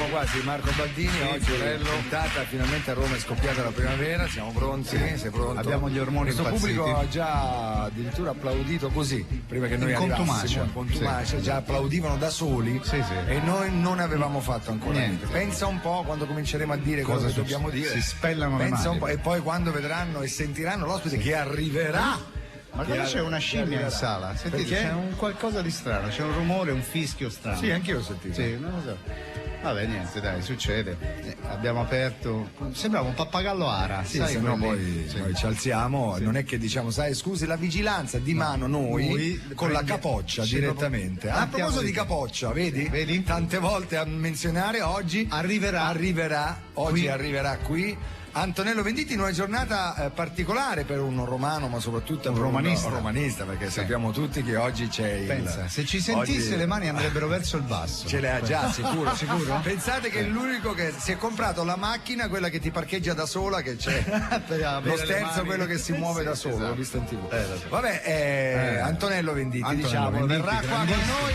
quasi, Marco Baldini, sì, oggi puntata, finalmente a Roma è scoppiata la primavera, siamo pronti, sei pronto? Abbiamo gli ormoni Questo impazziti. pubblico ha già addirittura applaudito così, prima che noi arrivassimo, in contumacia, sì. Già applaudivano da soli, sì. E noi non avevamo fatto ancora niente. Pensa un po' quando cominceremo a dire cosa che dobbiamo dire. Si spellano le mani. Un po', e poi quando vedranno e sentiranno l'ospite che arriverà. Ma guarda, c'è una scimmia in sala, sentite, c'è un qualcosa di strano, c'è un rumore, un fischio strano. Sì, anch'io ho sentito. Sì, non lo so. Vabbè, niente, dai, succede. Abbiamo aperto. Sembrava un pappagallo ara. Sì, sai, se no poi noi ci alziamo, non è che diciamo, sai, scusi, la vigilanza di mano noi con la capoccia direttamente. A proposito di capoccia, vedi? Tante volte a menzionare, oggi arriverà qui. Antonello Venditti, in una giornata particolare per un romano, ma soprattutto per un romanista, perché sappiamo tutti che oggi c'è se ci sentisse le mani andrebbero verso il basso. Ce le ha già, sicuro. Pensate che è l'unico che si è comprato la macchina, quella che ti parcheggia da sola, che c'è lo sterzo, quello che si muove da solo, l'ho visto in TV. Vabbè, Antonello Venditti, diciamo, verrà qua con noi.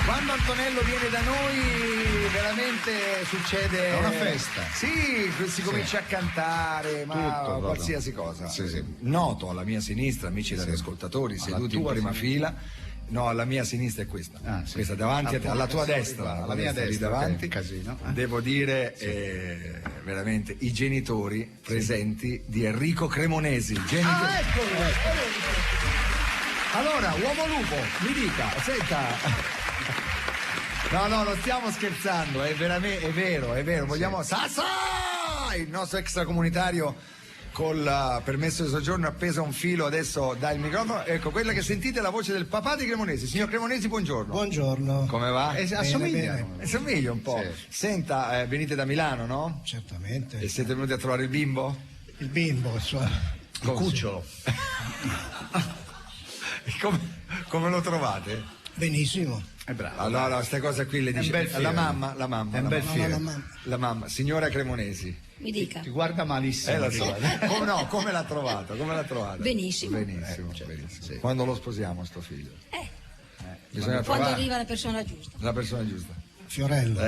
Quando Antonello viene da noi veramente succede. È una festa. Sì, si comincia a cantare, ma tutto, qualsiasi cosa. Sì. Noto alla mia sinistra, amici radioascoltatori, seduti in prima fila. No, alla mia sinistra è questa. Questa davanti alla tua destra, alla mia destra davanti. Casino. Devo dire veramente i genitori presenti di Enrico Cremonesi. Eccolo! Allora, uomo lupo, mi dica, senta. No, non stiamo scherzando, è vero. Vogliamo Sassa! Il nostro extracomunitario col permesso di soggiorno appeso a un filo, adesso dà il microfono. Ecco, quella che sentite è la voce del papà di Cremonesi. Signor Cremonesi, buongiorno. Buongiorno. Come va? Assomiglia un po'. Sì. Senta, venite da Milano, no? Certamente. E siete venuti a trovare il bimbo? Il bimbo, il cucciolo. Come lo trovate? Benissimo. È bravo. Allora, queste cose qui le dice la mamma. È un bel fiero. La mamma, signora Cremonesi. Mi dica. Ti guarda malissimo. Lo so. Come l'ha trovato? Benissimo. Benissimo. Sì. Quando lo sposiamo sto figlio? Bisogna quando trovare arriva la persona giusta. La persona giusta. Fiorello.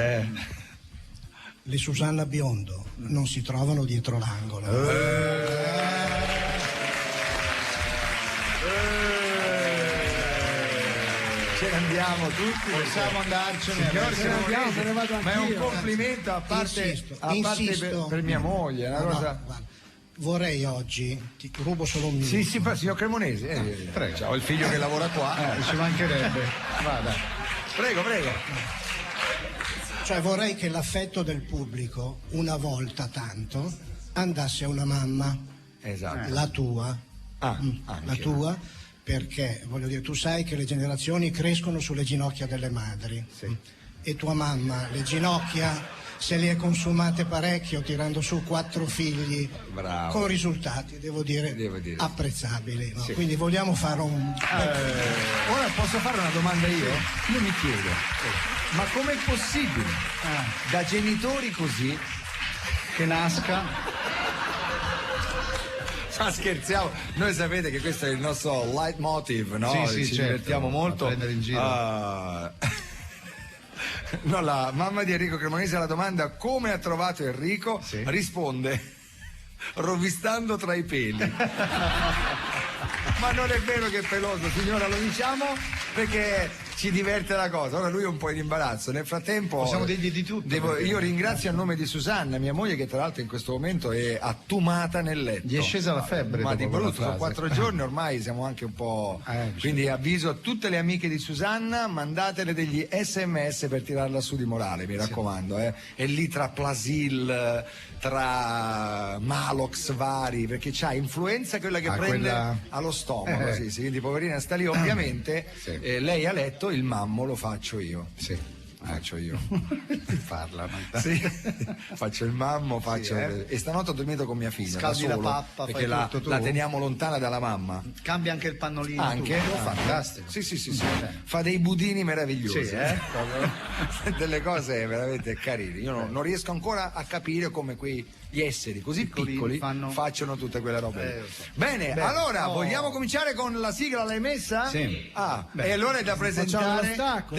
Le Susanna Biondo non si trovano dietro l'angolo. Ce ne andiamo tutti, possiamo andarcene. Ma è un complimento a parte per mia moglie. Guarda. Vorrei oggi, ti rubo solo un minuto. Sì, signor Cremonesi. Prego. Ho il figlio che lavora qua. Ci mancherebbe. Vada. Prego. Cioè vorrei che l'affetto del pubblico, una volta tanto, andasse a una mamma. Esatto. La tua. La tua. Perché, voglio dire, tu sai che le generazioni crescono sulle ginocchia delle madri. Sì. E tua mamma le ginocchia se le è consumate parecchio tirando su 4 figli. Bravo. Con risultati, devo dire. Apprezzabili. No? Sì. Quindi vogliamo fare un... Ora posso fare una domanda io? Io mi chiedo, ma com'è possibile da genitori così che nasca... Ma scherziamo, noi sapete che questo è il nostro leitmotiv, no? Sì, ci certo, divertiamo molto. A prendere in giro. No, la mamma di Enrico Cremonesi alla domanda come ha trovato Enrico risponde rovistando tra i peli. Ma non è vero che è peloso, signora, lo diciamo perché ci diverte la cosa. Ora lui è un po' in imbarazzo, nel frattempo possiamo dirgli di tutto. Io ringrazio a nome di Susanna, mia moglie, che tra l'altro in questo momento è attumata nel letto. Gli è scesa la febbre. Ma di brutto, sono 4 giorni ormai, siamo anche un po'. Quindi avviso a tutte le amiche di Susanna, mandatele degli SMS per tirarla su di morale, mi raccomando. È lì tra Plasil, tra Malox vari, perché c'ha influenza quella che prende allo stomaco. Quindi poverina sta lì, ovviamente. Lei ha letto il mammo lo faccio io. Faccio io. Parla. Sì. Faccio il mammo, e stanotte ho dormito con mia figlia. Scaldi da solo, la pappa, perché la teniamo lontana dalla mamma. Cambia anche il pannolino. Anche? Fantastico. Sì. Fa dei budini meravigliosi. Delle cose veramente carine. Io non riesco ancora a capire come quei gli esseri così piccoli facciano tutte quelle robe. Bene, Bene, allora vogliamo cominciare con la sigla, l'hai messa? Sì. E allora è da presentare, stacco,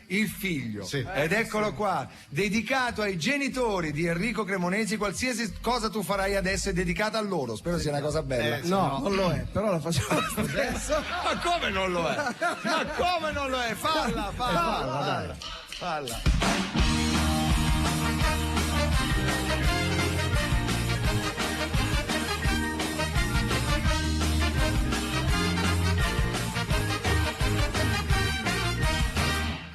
il figlio. Sì. Ed eccolo qua, dedicato ai genitori di Enrico Cremonesi. Qualsiasi cosa tu farai adesso è dedicata a loro. Spero sia una cosa bella. No, non lo è, però la facciamo Adesso? Ma come non lo è? Ma come non lo è? Falla.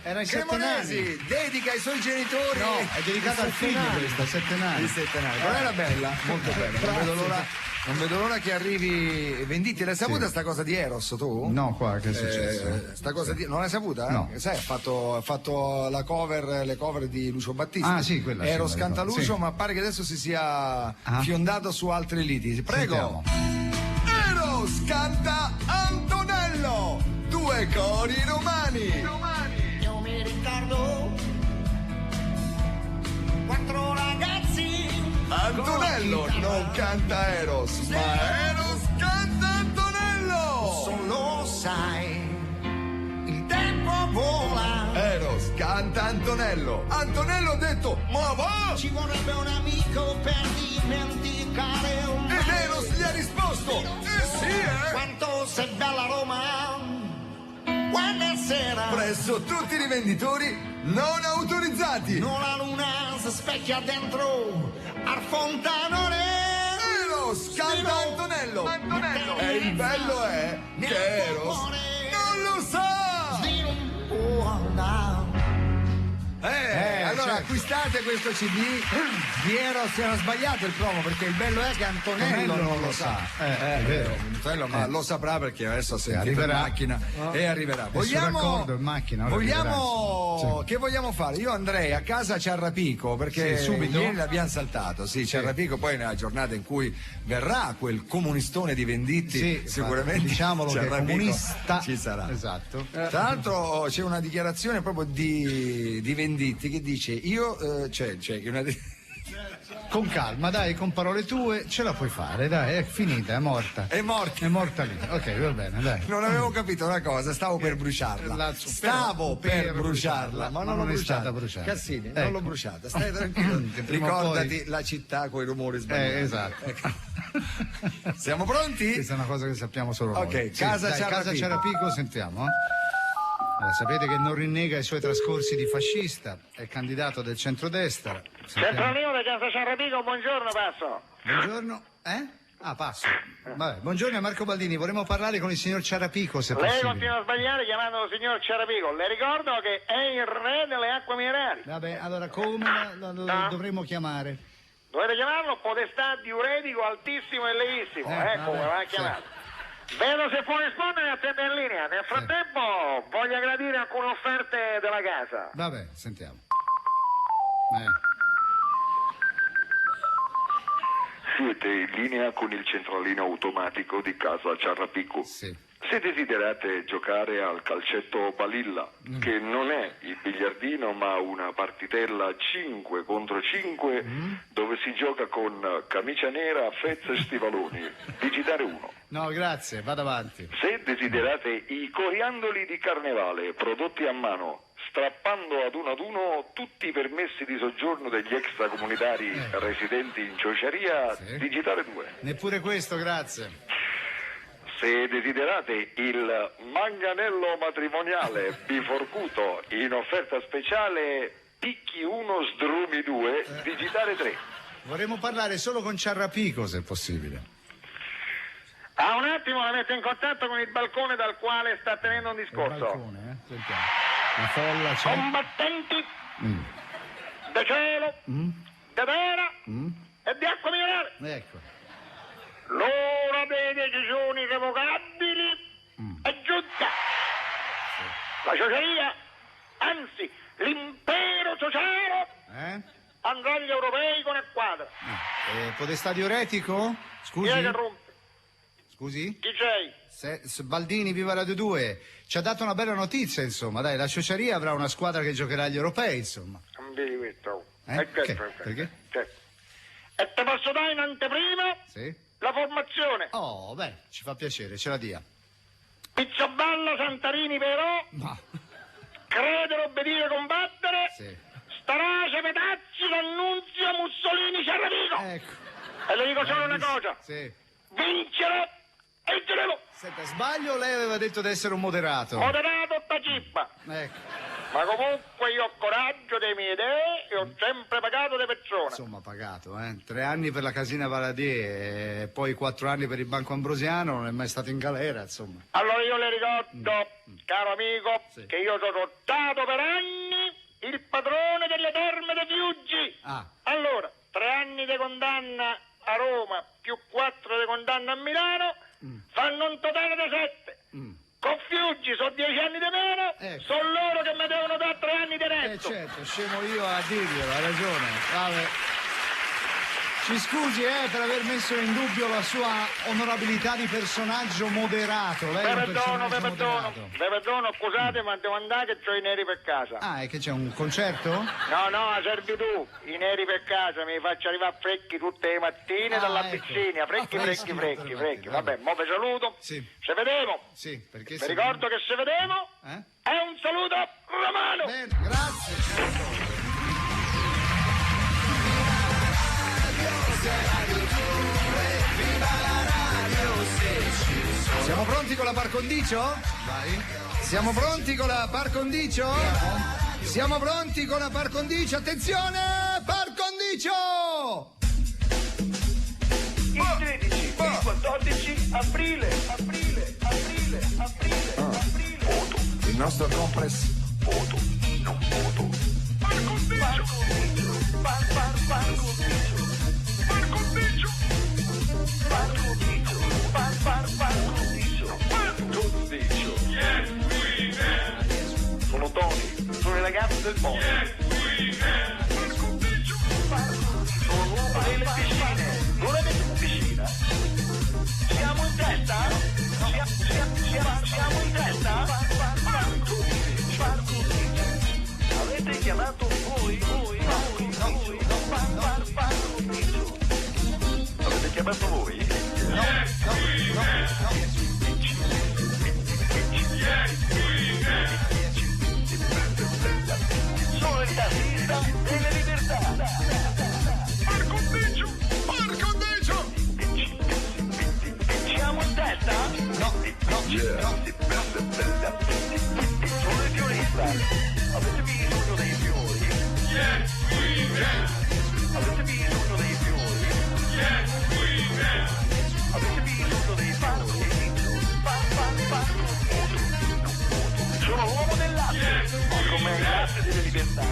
Era in 7 anni. Cremonesi dedica ai suoi genitori. No, è dedicato al figlio questa, 7 anni. Il settenale. Non era bella? Molto bella. Non vedo l'ora che arrivi Venditti. L'hai saputa sta cosa di Eros tu? No, qua che è successo? Sta cosa non l'hai saputa? No. Sai, ha fatto le cover di Lucio Battista. Ah, sì, quella sì, Eros la canta ricordo, Lucio, sì. ma pare che adesso si sia fiondato su altre liti. Prego. Sentiamo. Eros canta Antonello. 2 cori romani. Io mi ricordo 4 ragazzi. Antonello non canta Eros, ma Eros canta Antonello. Solo sai, il tempo vola. Eros canta Antonello. Antonello ha detto, ma va! Ci vorrebbe un amico per dimenticare un Ed Eros gli ha risposto, sì, Quanto sei bella Roma. Buonasera. Presso tutti i rivenditori non autorizzati. Non la luna si specchia dentro al fontanone. Eros canta Antonello. E il bello è che Eros non lo sa. Allora acquistate questo CD di Eros. Era sbagliato il promo perché il bello è che Antonello non lo sa. È vero. Antonello, ma lo saprà perché adesso ha sentito arriverà. in macchina e arriverà. Raccordo in macchina. ora arriverà. Che vogliamo fare? Io andrei a casa Ciarrapico perché Sì, subito? ieri l'abbiamo saltato. Sì, Ciarrapico poi nella giornata in cui verrà quel comunistone di Venditti, Sì, sicuramente diciamolo che Ciarrapico comunista ci sarà. Esatto. Tra l'altro c'è una dichiarazione proprio di Venditti che dice Con calma, dai, con parole tue ce la puoi fare, dai, è finita, è morta. è morto. È morta lì. Ok, va bene, dai. Non avevo capito una cosa, stavo per bruciarla. Stavo per bruciarla, ma non l'ho è stata bruciata. bruciata. Cassini, non Ecco. l'ho bruciata. Stai tranquillo. Che prima o Ricordati poi- la città con i rumori sbagliati. Esatto. Siamo pronti? Questa è una cosa che sappiamo solo Ok, noi. casa Casa Ciarrapico. Ciarrapico, sentiamo. Allora, sapete che non rinnega i suoi trascorsi di fascista, è candidato del centrodestra. Sentiamo. Centralino di Casa Ciarrapico, buongiorno passo. Buongiorno. Passo. Vabbè, buongiorno a Marco Baldini, vorremmo parlare con il signor Ciarrapico se Lei possibile. continua a sbagliare chiamandolo signor Ciarrapico. Le ricordo che è il re delle acque minerali. Vabbè, allora come dovremmo chiamare? Dovete chiamarlo potestà diuretico altissimo e levissimo. Ecco come va chiamato. Vedo se può rispondere e attende in linea. Nel frattempo voglio gradire alcune offerte della casa. Vabbè, sentiamo. Siete in linea con il centralino automatico di Casa Ciarrapico. Sì. Se desiderate giocare al calcetto balilla, che non è il biliardino ma una partitella 5 contro 5 dove si gioca con camicia nera, fezza e stivaloni, digitare 1. No, grazie, vado avanti. Se desiderate i coriandoli di carnevale prodotti a mano, strappando ad uno tutti i permessi di soggiorno degli extracomunitari residenti in ciociaria, Sì. digitare 2. Neppure questo, grazie. Se desiderate il manganello matrimoniale biforcuto in offerta speciale picchi 1 sdrumi 2, digitare 3. Vorremmo parlare solo con Ciarrapico se possibile. A un attimo la metto in contatto con il balcone dal quale sta tenendo un discorso. Balcone, sentiamo. La folla c'è. Combattenti da cielo, da terra e di acqua minerale. Ecco. L'ora delle decisioni irrevocabili è giunta. La società, anzi l'impero sociale, andrà agli europei con il quadro. Podestà diuretico? Scusi? Chi è che rompe? Scusi? Chi sei? Baldini, viva Radio 2. Ci ha dato una bella notizia, insomma. Dai, la ciociaria avrà una squadra che giocherà agli europei, insomma. Non vedi questo? Perché? E te posso dare in anteprima Sì? la formazione. Oh, beh, ci fa piacere, ce la dia. Pizzaballa, Santarini, però, Ma, credere, obbedire, combattere, sì. Starace, Petacci, D'Annunzio, Mussolini, Cerravico. Ecco. E le dico solo una cosa, Sì. vincere e vinceremo. Senta, sbaglio, lei aveva detto di essere un moderato. Moderato tacippa. Ecco, Ma comunque io ho coraggio delle mie idee e ho sempre pagato le persone. insomma, pagato, 3 anni per la Casina Valadier e poi 4 anni per il Banco Ambrosiano, non è mai stato in galera, insomma. Allora io le ricordo, caro amico, Sì. che io sono stato per anni il padrone delle terme dei Fiuggi. Ah. Allora, 3 anni di condanna a Roma più 4 di condanna a Milano fanno un totale di 7. Con Fiuggi sono 10 anni di meno, Ecco. sono loro che mi devono dare 3 anni di netto. Certo, scemo io a dirglielo, ha ragione. Vabbè. Ci scusi per aver messo in dubbio la sua onorabilità di personaggio moderato. Lei è un personaggio moderato. vi perdono, scusate, ma devo andare che ho i neri per casa. Ah, è che c'è un concerto? No, servi tu, i neri per casa, mi faccio arrivare frecchi tutte le mattine dalla ecco. piscina, frecchi. Vabbè. Vabbè, mo vi saluto. Sì. Se vedemo. Sì, perché Vi ricordo che se vedemo è un saluto romano. Bene, grazie. Siamo pronti con la par condicio? Vai. Siamo pronti con la par condicio? Siamo pronti con la par condicio? Attenzione! Par condicio! Il 13, il 14 aprile. Il nostro compress. Sono Tony, sono i ragazzi del mondo. Sono l'uomo delle piscine. Non avete una piscina? Siamo in testa? Siamo in testa? Avete chiamato voi? Avete chiamato voi? Sono il tassista delle libertà. Par condicio! Siamo in testa? No. Sono il violista. Avete bisogno dei fiori? Avete bisogno dei fiori? Avete bisogno dei fiori? Sono l'uomo del latte, come il latte delle libertà.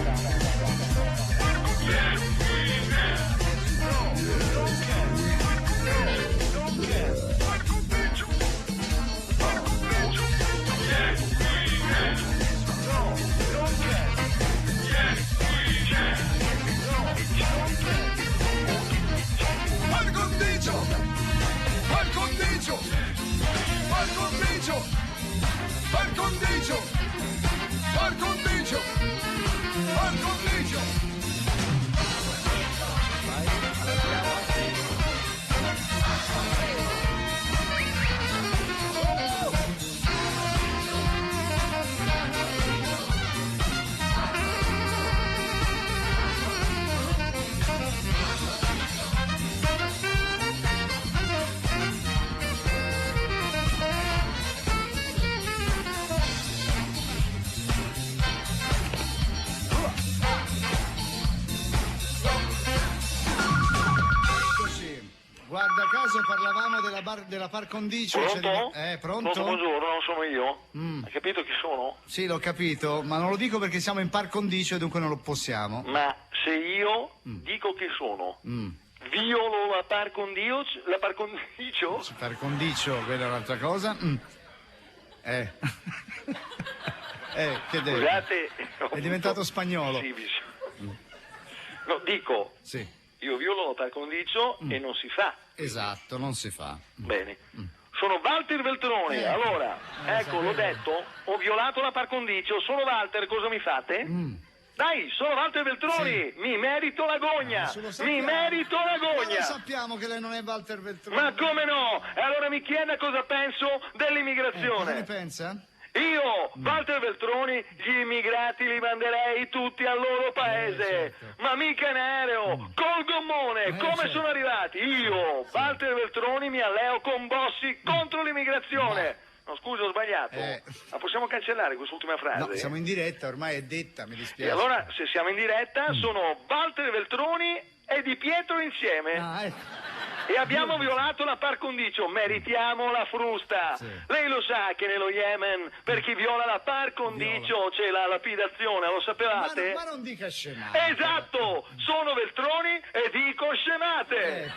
Guarda caso parlavamo della par condicio. Pronto? Pronto? Buongiorno, non sono io. Hai capito chi sono? Sì, l'ho capito, ma non lo dico perché siamo in par condicio e dunque non lo possiamo. Ma se io dico chi sono, violo la par condicio? Par condicio, quella è un'altra cosa. Che deve? Scusate. È diventato spagnolo. Sì, no, dico, Sì, io violo la par condicio e non si fa. esatto, non si fa. Bene. Sono Walter Veltroni, allora, ecco, l'ho detto, ho violato la par condicio, sono Walter, cosa mi fate? Dai, sono Walter Veltroni, mi merito la gogna, mi merito la gogna. Ma lo sappiamo che lei non è Walter Veltroni. Ma come no? E allora mi chieda cosa penso dell'immigrazione. Cosa ne pensa? Io, Walter Veltroni, gli immigrati li manderei tutti al loro paese, ma mica in aereo, col gommone, come certo. sono arrivati? Io, Walter Veltroni, mi alleo con Bossi contro l'immigrazione. No, scusa, ho sbagliato. Ma possiamo cancellare quest'ultima frase? No, siamo in diretta, ormai è detta, mi dispiace. E allora, se siamo in diretta, sono Walter Veltroni e Di Pietro insieme. E abbiamo violato la par condicio, meritiamo la frusta. Sì. Lei lo sa che nello Yemen per chi viola la par condicio c'è la lapidazione, lo sapevate? Ma non dica scemate. Esatto, sono Veltroni e dico scemate.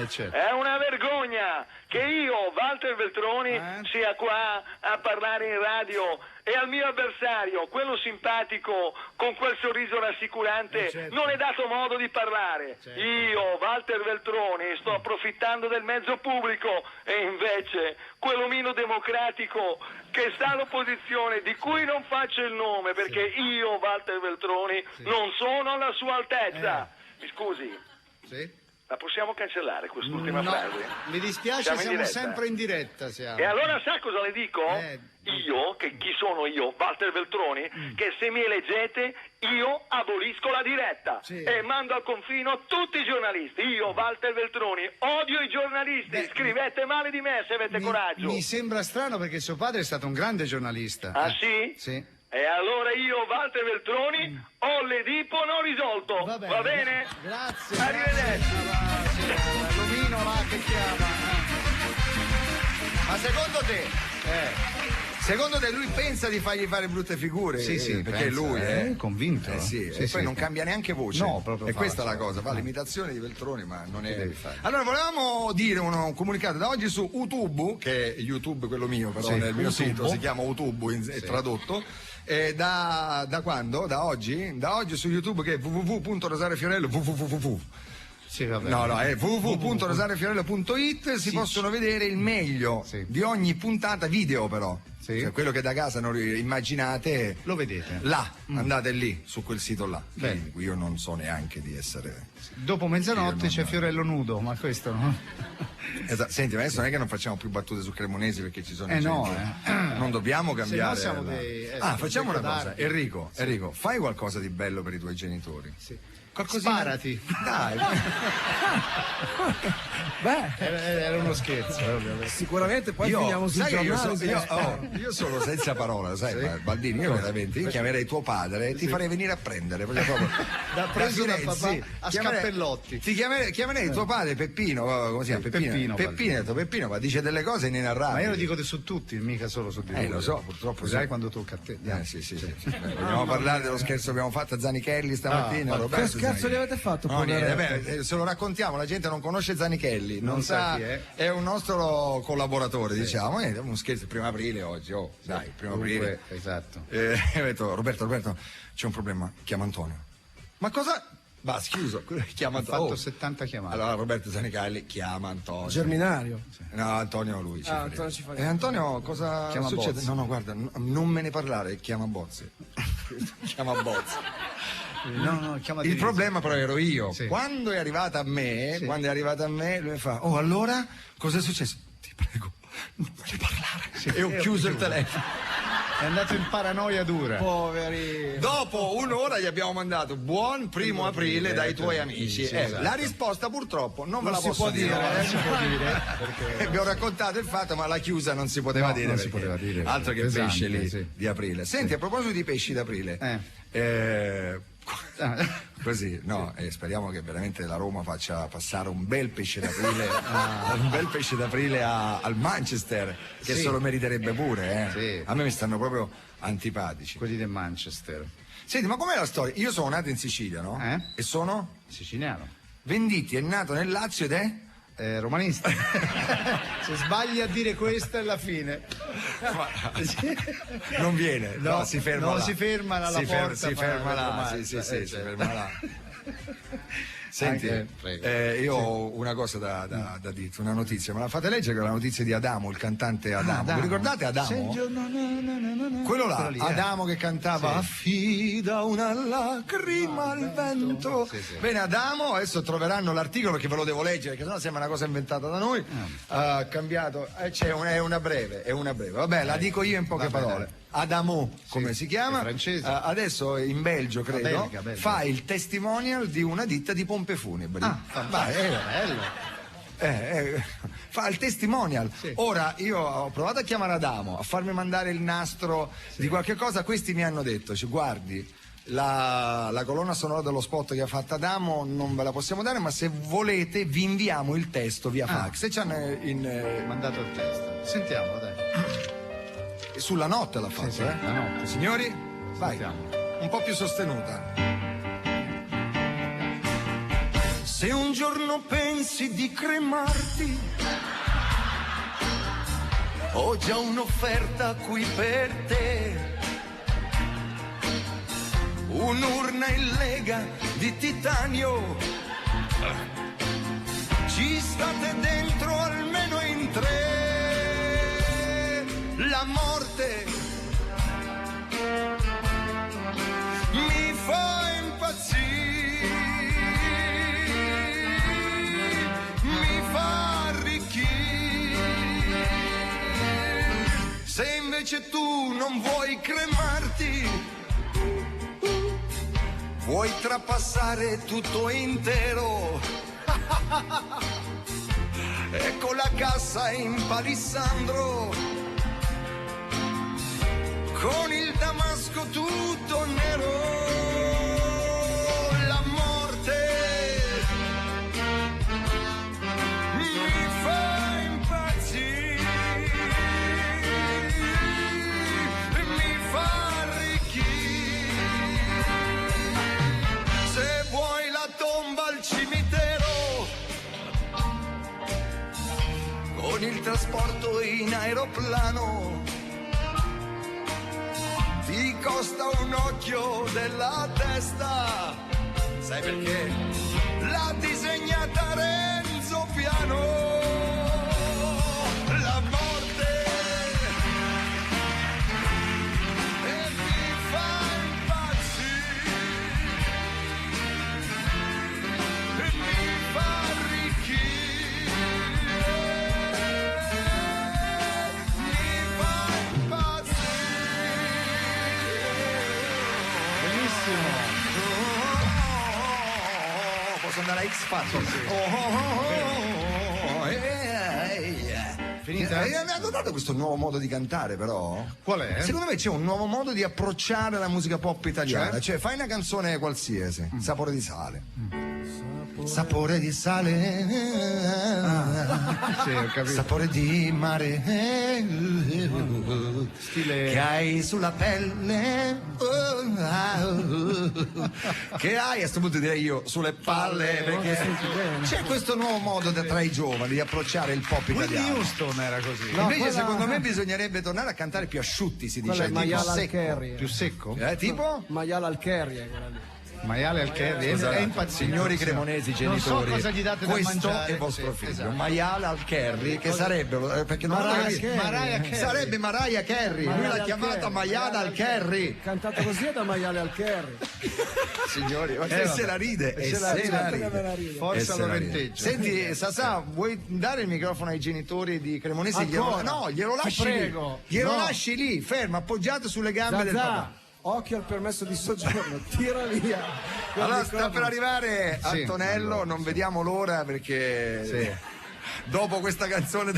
Certo. È una vergogna che io, Walter Veltroni, sia qua a parlare in radio e al mio avversario, quello simpatico con quel sorriso rassicurante, certo. non è dato modo di parlare. Certo. Io, Walter Veltroni, sto approfittando del mezzo pubblico e invece quell'omino democratico che sta all'opposizione, di cui non faccio il nome perché io, Walter Veltroni, non sono alla sua altezza. Mi scusi? Sì? La possiamo cancellare quest'ultima frase? Mi dispiace, siamo sempre in diretta. E allora sa cosa le dico? Io, che chi sono io, Walter Veltroni, che se mi eleggete io abolisco la diretta e mando al confino tutti i giornalisti. Io, Walter Veltroni, odio i giornalisti, scrivete male di me se avete coraggio. Mi sembra strano perché suo padre è stato un grande giornalista. Ah sì? Sì. E allora io, Walter Veltroni, ho l'Edipo non risolto. Va bene? Grazie. Arrivederci. L'omino là che chiama. Ma secondo te lui pensa di fargli fare brutte figure? Sì, perché pensa, lui è convinto. e poi non cambia neanche voce. No, proprio e questa è la falso. cosa, fa l'imitazione di Veltroni, ma non è. devi fare? Allora, volevamo dire un comunicato da oggi su YouTube, che è YouTube quello mio, però nel mio sito si chiama YouTube, è tradotto. Da quando? Da oggi? Da oggi su YouTube, che è www.rosariofiorello. Sì, vabbè. No, è www.rosariofiorello.it. Si possono vedere il meglio di ogni puntata video, però. Cioè, quello che da casa non immaginate, lo vedete là, andate lì su quel sito là. Quindi, io non so neanche di essere. Dopo mezzanotte c'è Fiorello nudo, ma questo no? Esatto. Senti, ma adesso non è che non facciamo più battute su Cremonesi perché ci sono non dobbiamo cambiare. Se no siamo dei, facciamo una cosa, Enrico, fai qualcosa di bello per i tuoi genitori. Sparati. Dai. Era uno scherzo. Sicuramente poi finiamo sul giornale. Io sono senza parola, sai, Baldini, io veramente chiamerei tuo padre e ti farei venire a prendere. Da preso da papà a Scappellotti. Ti chiamerei tuo padre Peppino, come si chiama? Peppino, ma dice delle cose inenarrabili. Ma io lo dico su tutti, mica solo su di te. Lo so, purtroppo sai quando tocca a te. Sì. Vogliamo parlare dello scherzo che abbiamo fatto a Zanichelli stamattina, Roberto? Che cazzo gli avete fatto? Se lo raccontiamo, la gente non conosce Zanichelli, non sa chi è un nostro collaboratore, diciamo, è uno scherzo, 1 aprile oggi, dai, 1 aprile. Esatto. Ho detto, Roberto, c'è un problema, chiama Antonio. Ma cosa? Va, scusa, chiama Antonio. Ha fatto 70 chiamate. Allora Roberto Zanichelli chiama Antonio. Germinario. No, Antonio lui. Antonio ci fa. Antonio, cosa chiama succede? Bozzi. No, guarda, non me ne parlare, chiama Bozzi. Chiama Bozzi. No, il problema però ero io. Sì. Quando è arrivata a me, lui mi fa: oh, allora cosa è successo? Ti prego, non me ne parlare. E ho chiuso il telefono. È andato in paranoia dura. Poveri. Dopo un'ora gli abbiamo mandato buon 1 aprile dai tuoi amici. Esatto. La risposta purtroppo non ve la posso dire. Non si può dire. Perché... Abbiamo raccontato il fatto, ma la chiusa non si poteva dire. Non si poteva dire. Altro che Pesante, pesce di aprile. Senti, a proposito di pesci d'aprile. Così, no, speriamo che veramente la Roma faccia passare un bel pesce d'aprile, al Manchester, che se lo meriterebbe pure. A me mi stanno proprio antipatici quelli del Manchester. Senti, ma com'è la storia? Io sono nato in Sicilia, no? E sono? Siciliano. Venditti è nato nel Lazio ed è? Romanista. Se sbagli a dire questa è la fine. Non viene, no, si ferma là. Si ferma alla porta. Si ferma là, si ferma là. Senti, prego. io ho una cosa da dirti, una notizia. Me la fate leggere, che è la notizia di Adamo, il cantante Adamo. Vi ricordate Adamo? Quello là, Adamo che cantava affida una lacrima al vento. Bene, Adamo, adesso troveranno l'articolo che ve lo devo leggere, che sennò sembra una cosa inventata da noi. Ha cambiato, è una breve. Vabbè, la dico io in poche parole. Adamo, come si chiama? Francese. Adesso in Belgio, credo, Belga. fa il testimonial di una ditta di pompe funebri. Bello. Fa il testimonial. Ora io ho provato a chiamare Adamo, a farmi mandare il nastro di qualche cosa. Questi mi hanno detto, guardi, la colonna sonora dello spot che ha fatto Adamo non ve la possiamo dare, ma se volete vi inviamo il testo via fax. E ci hanno Mandato il testo. Sentiamo, dai. sulla notte l'ha fatto, la notte. Signori, vai. Sentiamo. Un po' più sostenuta. Se un giorno pensi di cremarti, ho già un'offerta qui per te. Un'urna in lega di titanio, ci state dentro almeno in 3. La morte mi fa impazzire, mi fa arricchire. Se invece tu non vuoi cremarti, vuoi trapassare tutto intero, ecco la cassa in palissandro, con il damasco tutto nero. La morte mi fa impazzire, mi fa arricchire. Se vuoi la tomba al cimitero, con il trasporto in aeroplano, ti costa un occhio della testa. Sai perché? L'ha disegnata Renzo Piano. La morte e mi fa impazzire, e mi fa arricchire, mi fa impazzire. Bellissimo. Posso andare a X Factor? Finita? Hai notato questo nuovo modo di cantare, però? Qual è? Secondo me c'è un nuovo modo di approcciare la musica pop italiana. Cioè, fai una canzone qualsiasi, sapore di sale. Sapore di sale, Sì, ho capito. sapore di mare, Stile- che hai sulla pelle, che hai, a questo punto direi io, sulle palle, perché c'è questo nuovo modo tra i giovani di approcciare il pop Whitney italiano. Houston era così. Invece secondo me bisognerebbe tornare a cantare più asciutti, si dice, Quella è tipo Maiala secco. Al-Kerry. Più secco? Tipo? Maiala Al-Kerry è quella lì. Maiale Al-Kerry è impazzito. Signori cremonesi Non genitori, so cosa gli date da questo mangiare. è vostro Sì, figlio, esatto. Maiala Al-Kerry, che sarebbe, perché non Mariah lo capisco. Carey. Mariah Carey. Sarebbe Mariah Carey, lui l'ha Maiala chiamata Al-Kerry. Maiala Al-Kerry. Cantato così è da Maiale Al-Kerry. Signori, ma che se la ride, e Se la se la ride, ride. me la ride. Forza E se la ride. Lorenteggio. Senti, Sasà, vuoi dare il microfono ai genitori di Cremonesi? Ancora? Glielo lasci Ti lì. prego. Glielo No. lasci lì, fermo, appoggiato sulle gambe del Zazà, papà. occhio al permesso di soggiorno, tira via. Allora sta per arrivare Sì. Antonello, non vediamo l'ora perché dopo questa canzone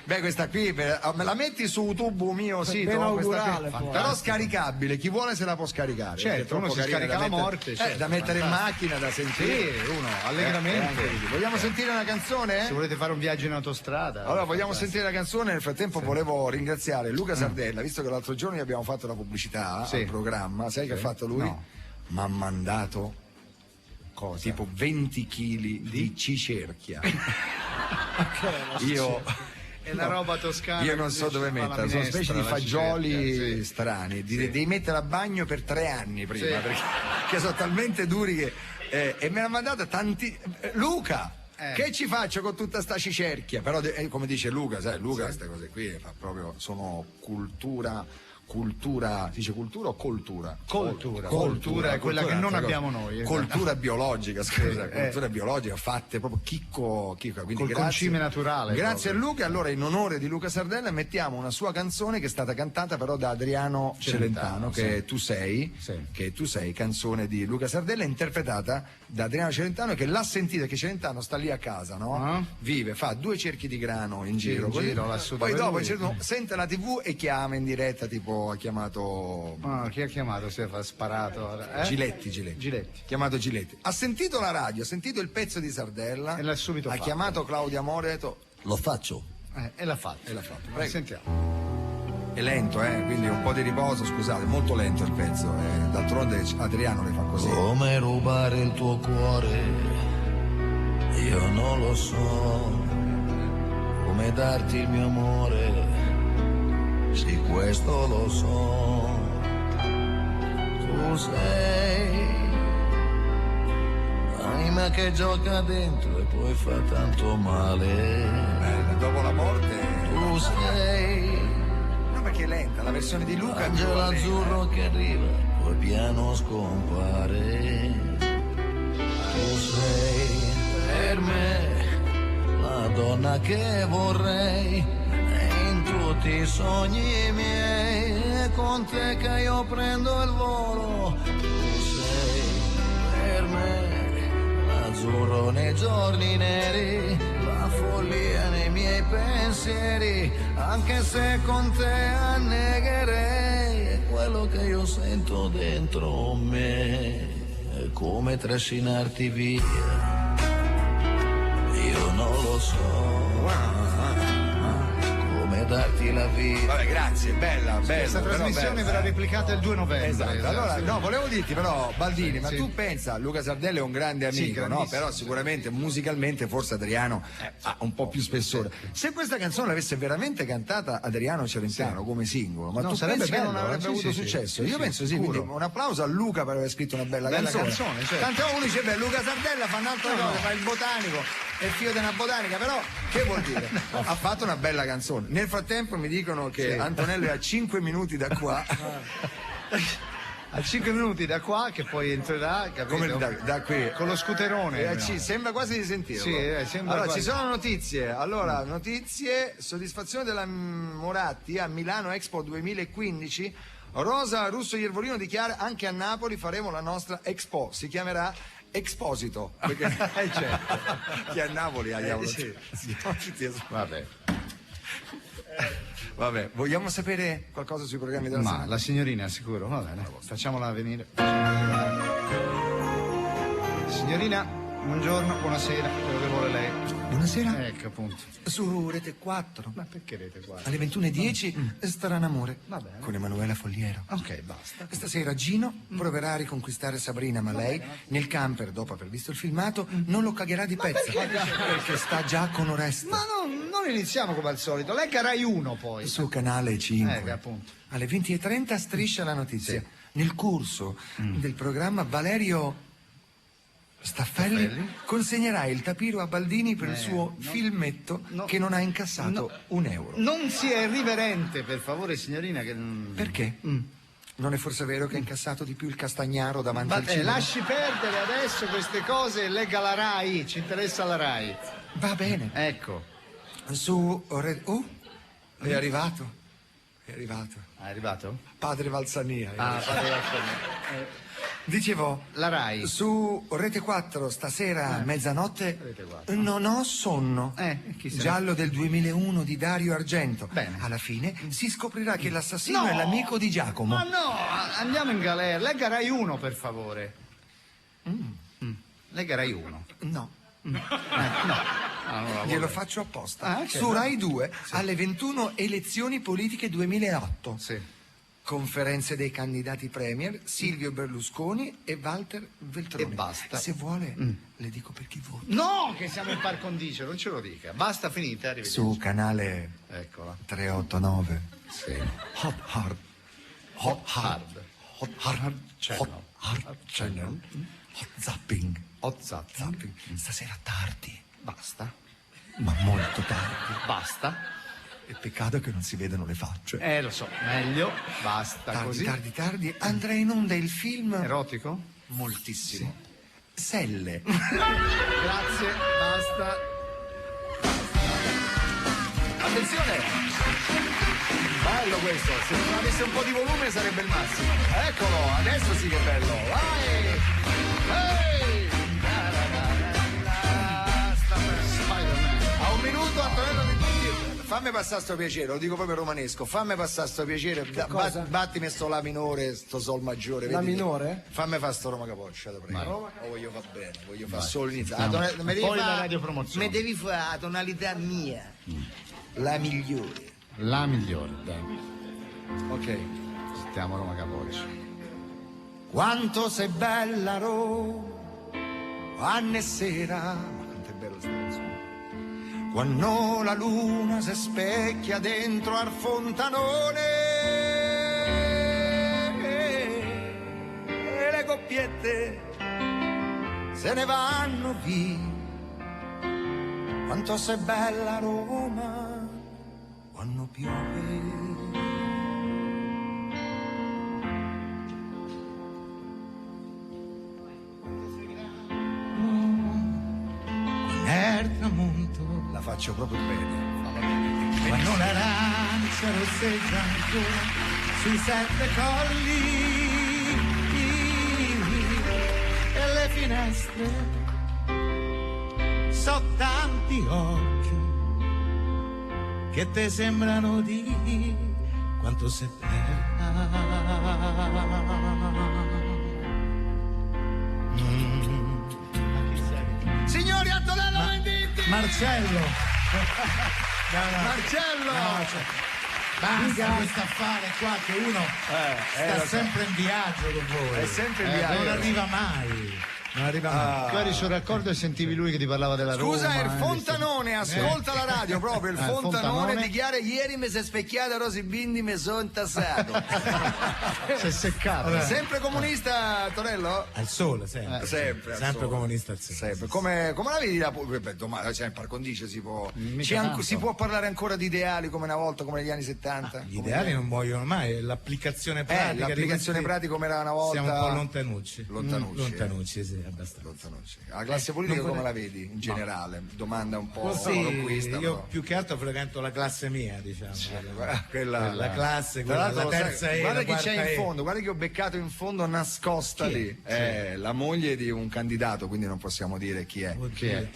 beh, questa qui me la metti su YouTube mio sito, ben questa qui. augurale, poi. Però scaricabile, chi vuole se la può scaricare. Certo, perché è troppo uno si carina scarica da la mettere- morte, certo, da mettere in macchina, da sentire. Sì, uno, allegramente. Vogliamo sentire una canzone? Se volete fare un viaggio in autostrada. Allora vogliamo sentire la canzone, nel frattempo volevo ringraziare Luca Sardella, visto che l'altro giorno gli abbiamo fatto la pubblicità Sì. al programma, sai che ha fatto lui? No. Mi ha mandato tipo 20 kg di cicerchia. Io È una roba toscana. io non so dove metterla, sono specie di fagioli strani, devi mettere a bagno per 3 anni prima, perché sono talmente duri che e me l'ha mandato tanti. Luca! Che ci faccio con tutta sta cicerchia? Però come dice Luca, sai, Luca queste cose qui fa proprio, sono cultura, si dice cultura o coltura? Cultura è quella che non abbiamo noi. Cultura biologica, scusa, cultura biologica fatte proprio chicco, quindi col concime naturale. Grazie a Luca. Allora, in onore di Luca Sardella mettiamo una sua canzone che è stata cantata però da Adriano Celentano, che tu sei, canzone di Luca Sardella, interpretata da Adriano Celentano, che l'ha sentita, che Celentano sta lì a casa, no? Vive, fa 2 cerchi di grano in giro, poi dopo sente la TV e chiama in diretta, tipo ha chiamato. Chi ha chiamato? Si è sparato. Giletti. Chiamato Giletti. Ha sentito la radio, ha sentito il pezzo di Sardella. E l'ha subito fatto. Chiamato Claudia Amore e ha detto: lo faccio. E l'ha fatto. Prego. Sentiamo. È lento, quindi un po' di riposo, scusate, molto lento il pezzo. D'altronde Adriano le fa così. Come rubare il tuo cuore, io non lo so. Come darti il mio amore, sì, questo lo so. Tu sei l'anima che gioca dentro e poi fa tanto male. Bella, dopo la morte. Tu sei, no, perché è lenta, la versione di Luca. angelo azzurro che arriva, poi piano scompare. Tu sei per me la donna che vorrei. Tutti i sogni miei, è con te che io prendo il volo. Tu sei per me l'azzurro nei giorni neri, la follia nei miei pensieri, anche se con te annegherei. È quello che io sento dentro me, è come trascinarti via, io non lo so. Darti la vita. Vabbè, grazie, bella. Questa trasmissione verrà replicata il 2 novembre. Esatto. Allora, no, volevo dirti però, Baldini, ma tu pensa, Luca Sardella è un grande amico, no? Però sicuramente musicalmente forse Adriano ha un po' più spessore. Se questa canzone l'avesse veramente cantata Adriano Celentano come singolo, ma tu pensi che non avrebbe avuto successo? Io penso sì, quindi un applauso a Luca per aver scritto una bella canzone. Tante uno dice, beh, Luca Sardella fa un'altra cosa, fa il botanico, è il figlio di una botanica, però che vuol dire? Ha fatto una bella canzone. Nel frattempo mi dicono che Antonello è a 5 minuti da qua. A 5 minuti da qua, che poi entrerà, capito? Come da qui con lo scooterone. Sembra quasi di sentirlo. Sembra allora, quasi. Ci sono notizie. Allora, soddisfazione della Moratti a Milano Expo 2015. Rosa Russo Iervolino dichiara: anche a Napoli faremo la nostra Expo. Si chiamerà Exposito, perché certo. Che a Napoli Vabbè, vogliamo sapere qualcosa sui programmi della Ma la signorina sicuro, va bene, facciamola venire. Signorina, buongiorno, buonasera, quello che vuole lei. Buonasera. Ecco, appunto. Su Rete 4. Ma perché Rete 4? Alle 21:10 starà in amore. Va bene. Con Emanuela Folliero. Ok, basta. Stasera Gino proverà a riconquistare Sabrina, ma lei nel camper, dopo aver visto il filmato, non lo cagherà di pezza. Perché sta già con Oreste. Ma non iniziamo come al solito, legga Rai 1 poi. Su Canale 5. Appunto. Alle 20:30 Striscia la notizia. Nel corso del programma Valerio Staffelli consegnerà il tapiro a Baldini per il suo filmetto che non ha incassato €1. Non sia irriverente, per favore, signorina. Perché? Non è forse vero che ha incassato di più il Castagnaro davanti al cinema? Lasci perdere adesso queste cose e legga la Rai, ci interessa la Rai. Va bene. Ecco. È arrivato. È arrivato? Padre Valsania. Padre Valsania. Dicevo, la Rai. Su Rete 4 stasera mezzanotte non ho sonno. Giallo del 2001 di Dario Argento. Bene. Alla fine si scoprirà che l'assassino è l'amico di Giacomo. Ma no, andiamo in galera. Legga Rai 1 per favore. Legga Rai 1. No. No. Glielo faccio apposta. Okay, Su Rai 2 alle 21 elezioni politiche 2008. Sì. Conferenze dei candidati premier, Silvio Berlusconi e Walter Veltroni. E basta. Se vuole, le dico per chi vota. No, che siamo in par condicio, non ce lo dica. Basta, finita, arrivederci. Su canale 389. Sì. Hot Hard Channel. Zapping. Zapping. Stasera tardi. Basta. Ma molto tardi. Basta. È peccato che non si vedano le facce. Lo so, meglio. Basta così. Tardi. Andrà in onda il film... Erotico? Moltissimo. Selle. Grazie, basta. Attenzione! Bello questo, se non avesse un po' di volume sarebbe il massimo. Eccolo, adesso sì che è bello. Vai! Ehi! Spider-Man. A un minuto, Antonello Di Tutti. Fammi passare sto piacere, lo dico proprio romanesco. Fammi passare sto piacere. Battimi sto La minore, sto Sol maggiore. La vedi? minore? Fammi fare sto Roma Capoccia, te prego. O voglio far bene, voglio fare solo iniziare. Poi la radiopromozione. Mi devi fare la tonalità mia. La migliore. La migliore, dai. Ok. Sentiamo Roma Capoccia. Quanto sei bella Roma, anne sera, ma quanto è bello sto canzone. Quando la luna si specchia dentro al fontanone e le coppiette se ne vanno via. Quanto sei bella Roma quando piove. Nel tramonto la faccio proprio bene. Quando l'arancia rosseggia ancora sui 7 colli e le finestre so tanti occhi che te sembrano di quanto sei bella. Signori, Antonello Venditti! Marcello! Marcello! Basta questo affare qua che uno sta sempre in viaggio con voi. È sempre in viaggio. Non arriva mai. Tu eri sul raccordo e sentivi lui che ti parlava della Roma. Scusa, il Fontanone, ascolta la radio proprio. Il Fontanone dichiara: ieri mi si è specchiata Rosy Bindi, mi sono intassato. Si è seccato. Sempre comunista, Antonello? Al sole, sempre. Sempre comunista al sole. Sempre. Come la vedi la domani? Cioè, in par condicio si può. Si può parlare ancora di ideali come una volta, come negli anni 70? Gli ideali non muoiono mai, l'applicazione pratica. L'applicazione pratica come era una volta. Siamo un po' lontanucci. Lontanucci, sì, abbastanza. La classe politica come la vedi in generale? Domanda un po' io però. Più che altro frequento la classe mia, diciamo. La classe, la terza E. Guarda chi c'è in fondo, guarda che ho beccato in fondo nascosta lì. È la moglie di un candidato, quindi non possiamo dire chi è.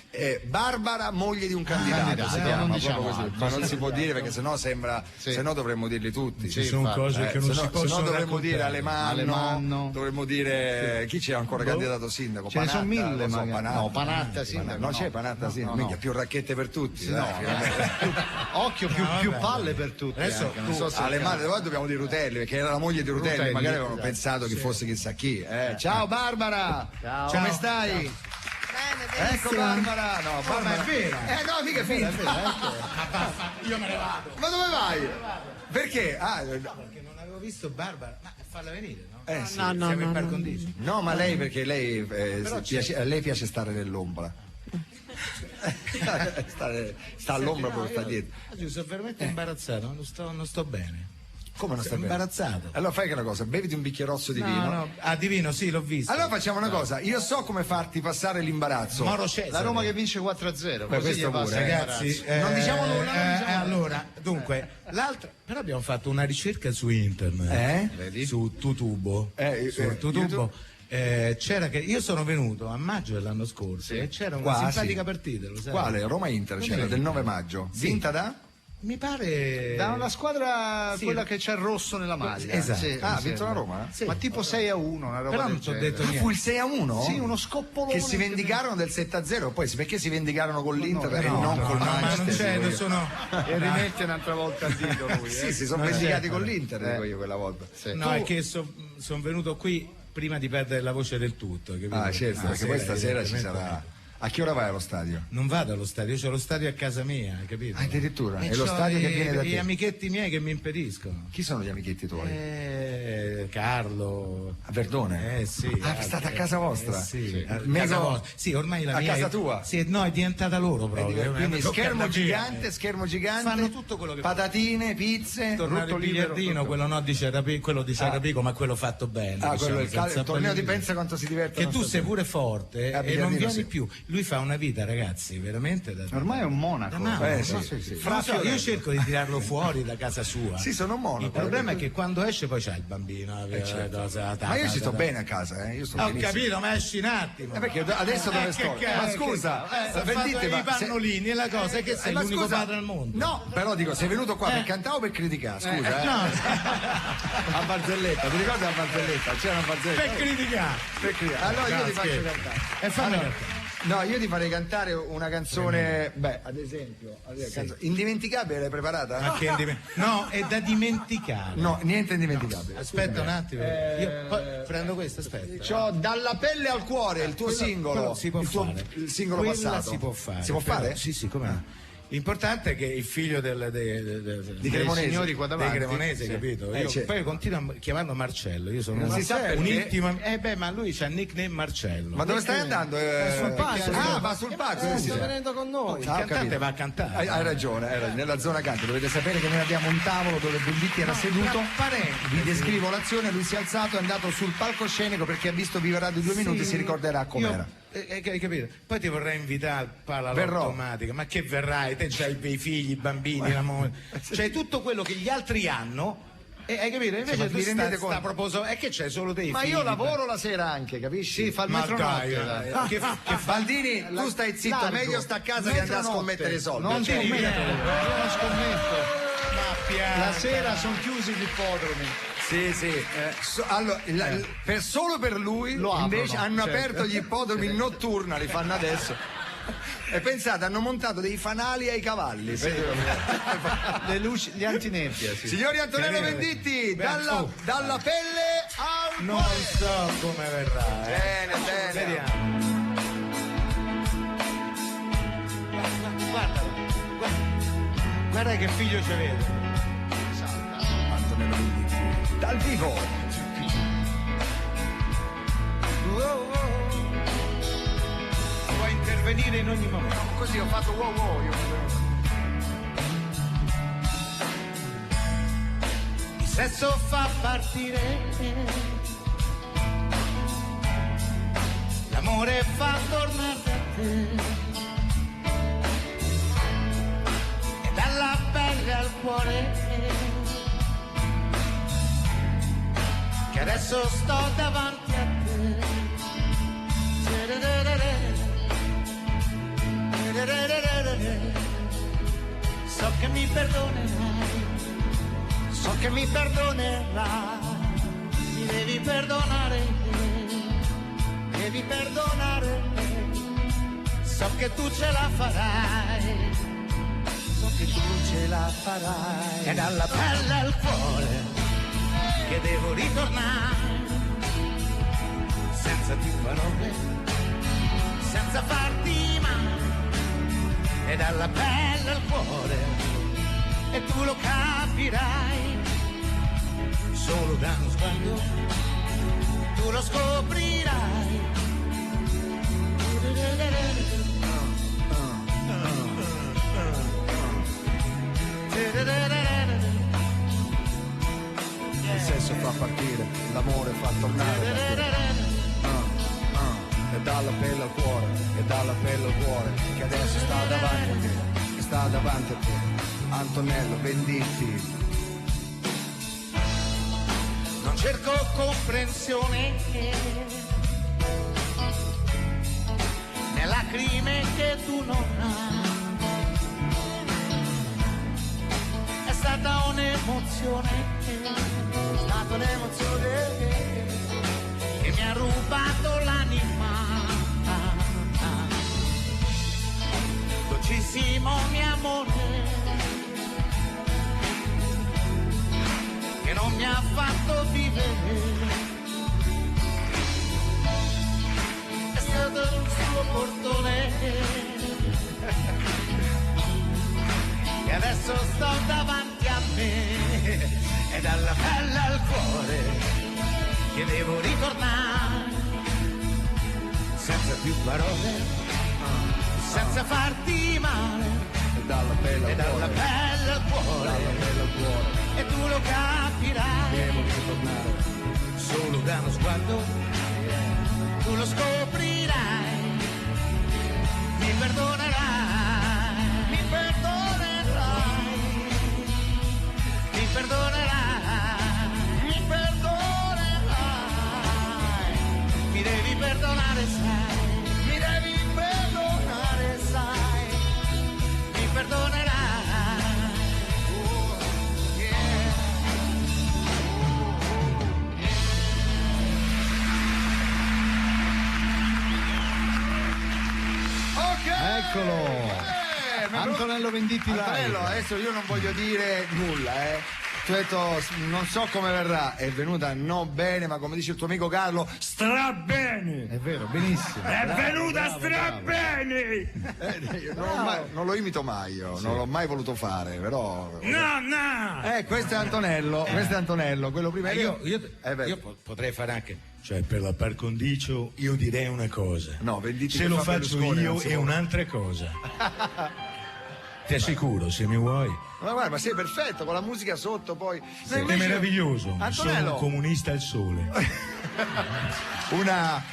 È Barbara, moglie di un candidato. Si chiama, non diciamo così. altro. Ma non si può dire perché sennò sembra. Sennò dovremmo dirli tutti. Ci sono cose che non si possono sennò dovremmo dire raccontare. Alemanno. Dovremmo dire chi c'è ancora candidato sindaco. Ce ne sono 1000 magari. No, Panatta sindaco. Non c'è Panatta sindaco. Minchia, più racchette per tutti. Occhio, più palle per tutti. Adesso non so se Alemanno, poi dobbiamo dire Rutelli, perché era la moglie di Rutelli, magari avevano pensato che fosse chissà chi. Ciao Barbara! Ciao. Come stai? Bene, Ecco Barbara! No, Barbara è vera! No, mica è finta! Io me ne vado! Ma dove vai? Perché? Perché non avevo visto Barbara, ma farla venire, no? Sì. Siamo in par condicio. No, ma lei perché lei lei piace stare nell'ombra. sta all'ombra proprio sta dietro. Oggi sono veramente imbarazzato, non sto bene. Come non sta bene? Imbarazzato. Allora fai che una cosa, beviti un bicchierozzo di vino. No. Ah, di vino, sì, l'ho visto. Allora facciamo una cosa, io so come farti passare l'imbarazzo. Moro Cesare. la Roma che vince 4-0. Beh, questo pure, ragazzi, non diciamo nulla. Allora, dunque, l'altra, però abbiamo fatto una ricerca su internet, Vedi? su Tutubo, c'era che io sono venuto a maggio dell'anno scorso e c'era una simpatica partita, lo sai? Quale? Roma-Inter, c'era del 9 maggio. Vinta da? Mi pare Da una squadra quella che c'è il rosso nella maglia. Esatto. Sì, Ha vinto la Roma? Ma tipo 6-1, una roba però del non ti ho genere. detto niente. Fu il 6-1? Sì, uno scoppolone. Che si vendicarono del 7-0, poi perché si vendicarono con l'Inter e No, non col ma non Manchester? c'è, sono E rimette un'altra volta a dito lui. Sì, si sono vendicati con l'Inter, dico io quella volta. No, è che sono venuto qui prima di perdere la voce del tutto, capito? Ah, certo, perché poi stasera ci sarà. A che ora vai allo stadio? Non vado allo stadio, io c'ho lo stadio a casa mia, hai capito? Addirittura? E È lo stadio che viene da te? Gli amichetti miei che mi impediscono. Chi sono gli amichetti tuoi? Carlo. A Verdone? Sì. State a casa vostra? Sì. Mega... Casa vostra. Sì, ormai la a mia... casa tua? Sì, no, è diventata loro proprio. Quindi schermo gigante, fanno tutto quello che patatine, pizze, tornare il biliardino, quello no di Ciarapico, ma quello fatto bene. Quello il torneo di di pensa quanto si diverte. Che tu sei pure forte e non vieni più. Lui fa una vita, ragazzi, veramente ormai è un monaco. Io cerco di tirarlo fuori da casa sua. Sì, sono un monaco. Il problema è che quando esce poi c'è il bambino. Ma io ci sto bene a casa, io sto Ho capito, ma esci un attimo. Perché adesso dove sto? Ma scusa, i pannolini e la cosa è che sei l'unico padre al mondo. No, però dico, sei venuto qua per cantare o per criticare? Scusa, no. A Barzelletta, ti ricordi a Barzelletta? C'era una Barzelletta. Per criticare. Allora io ti faccio cantare. No, io ti farei cantare una canzone, ad esempio, indimenticabile, l'hai preparata? No, è da dimenticare. No, niente indimenticabile. Aspetta un attimo, io poi prendo questo, aspetta. C'ho Dalla pelle al cuore, il tuo singolo. Si può fare. Il singolo passato. Si può fare. Si può fare? Sì, come no. L'importante è che il figlio dei signori qua davanti, dei Cremonesi, capito? Io poi continuo a chiamarlo Marcello. Io sono un intimo. Ma lui c'ha il nickname Marcello. Ma dove stai andando? Sul palco. Va sul palco. Sta venendo con noi. Il cantante va a cantare. Hai ragione, nella zona canto. Dovete sapere che noi abbiamo un tavolo dove Bellitti era seduto. Vi descrivo l'azione, lui si è alzato, è andato sul palcoscenico perché ha visto Viva Radio 2 minuti e si ricorderà com'era. Hai capito? Poi ti vorrei invitare al Palalotta automatica, ma che verrai? Te c'hai i figli, i bambini, la moglie, c'hai tutto quello che gli altri hanno. Hai capito? Invece tu sta proposito è che c'è solo dei ma figli. Ma io lavoro la sera anche, capisci? Sì, fa il metronotte. Che Baldini, tu stai zitto, meglio sta a casa che andare a scommettere i soldi. Non scommetto. La sera sono chiusi gli ippodromi. Sì. Allora, solo per lui invece hanno aperto gli ippodromi notturna, li fanno adesso. E pensate, hanno montato dei fanali ai cavalli. Le luci, gli antinebbia. Sì. Signori Antonello Venditti, dalla pelle al non so come verrà. Bene. Vediamo. Guarda che figlio ci vede. Antonello Venditti dal vivo. Puoi intervenire in ogni momento. Così ho fatto wow. Il sesso fa partire, l'amore fa tornare da te, e dalla pelle al cuore, che adesso sto davanti a te. So che mi perdonerai, so che mi perdonerai, mi devi perdonare, so che tu ce la farai, è dalla pelle al cuore che devo ritornare, senza più parole, senza farti male, e dalla pelle al cuore, e tu lo capirai, solo da uno sguardo tu lo scoprirai. Il sesso fa partire, l'amore fa tornare. E dalla pelle al cuore, che adesso sta davanti a te, Antonello Venditti. Non cerco comprensione, né lacrime che tu non hai, è stata un'emozione che mi ha rubato l'anima. Dolcissimo mio amore, che non mi ha fatto vivere, è stato il suo portone adesso sto davanti a me e dalla pelle al cuore che devo ritornare senza più parole, senza farti male, e dalla pelle al cuore, e tu lo capirai, devo ritornare solo da uno sguardo, tu lo scoprirai, mi perdonerai, mi perdonerai, mi perdonerai, mi perdonerai, mi devi perdonare, sai, mi devi perdonare, sai, mi perdonerai. Eccolo, Antonello Venditti live. Antonello, adesso io non voglio dire nulla, Tu hai detto, non so come verrà, è venuta non bene, ma come dice il tuo amico Carlo, stra bene! È vero, benissimo. È bravo, venuta bravo, stra bravo. bene! Non lo imito mai io, non l'ho mai voluto fare, però... No! Questo è Antonello, quello prima Io potrei fare anche, cioè per la par condicio io direi una cosa. No, Venditti se che lo fa faccio Berlusconi, io non si è può. un'altra cosa. Ti assicuro, se mi vuoi. Ma guarda, ma sei perfetto, con la musica sotto poi... No, È meraviglioso, sono Antonello, un comunista al sole. una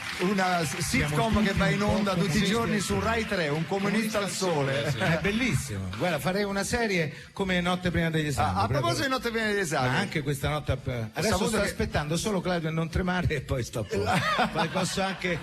sitcom che va in onda tutti i giorni su Rai 3, un comunista al sole. È bellissimo. Guarda, farei una serie come Notte prima degli esami. A proposito di Notte prima degli esami, ma anche questa notte adesso sto aspettando solo Claudio a non tremare e poi sto fuori. Poi posso anche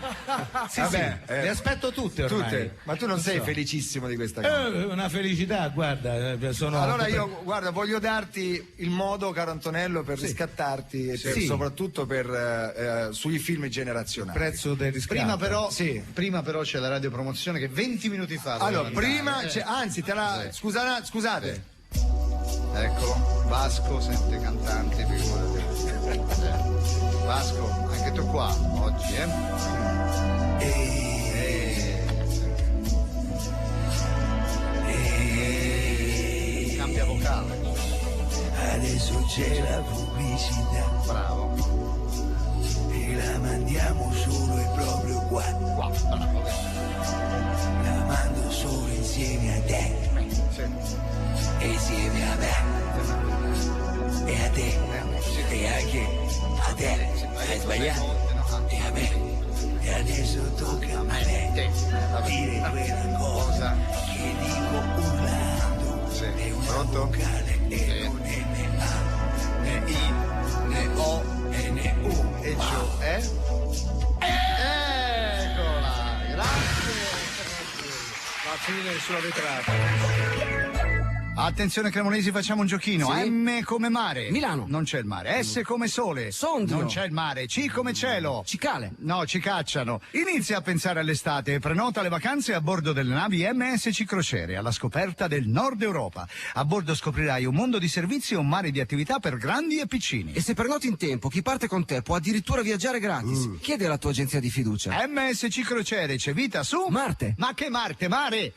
le aspetto tutte ormai. Ma tu non sei felicissimo di questa cosa? Una felicità, guarda, sono allora io voglio darti il modo, caro Antonello, per riscattarti e soprattutto per sui film generazionali. Prezzo del riscatto. Prima però c'è la radiopromozione che 20 minuti fa. Allora, prima c'è, anzi, scusate. Eccolo, Vasco sente cantanti, figurati. Vasco, anche tu qua oggi, Cambia vocale. Adesso c'è la pubblicità. Bravo. E la mandiamo solo e proprio qua. Bravo. La mando solo insieme a te. E insieme a me. E a te. E anche a te. Hai sbagliato? E a me. E adesso tocca a me. Dire quella cosa che dico urlando. È una vocale e un N-A. N-I. N-O. N-U. E cioè? Eccola, grazie. La fine sulla vetrata. Attenzione Cremonesi, facciamo un giochino. Sì. M come mare. Milano. Non c'è il mare. S come sole. Sondrio. Non c'è il mare. C come cielo. Cicale. No, ci cacciano. Inizia a pensare all'estate e prenota le vacanze a bordo delle navi MSC Crociere, alla scoperta del Nord Europa. A bordo scoprirai un mondo di servizi e un mare di attività per grandi e piccini. E se prenoti in tempo, chi parte con te può addirittura viaggiare gratis. Chiedi alla tua agenzia di fiducia. MSC Crociere, c'è vita su Marte. Ma che Marte, mare!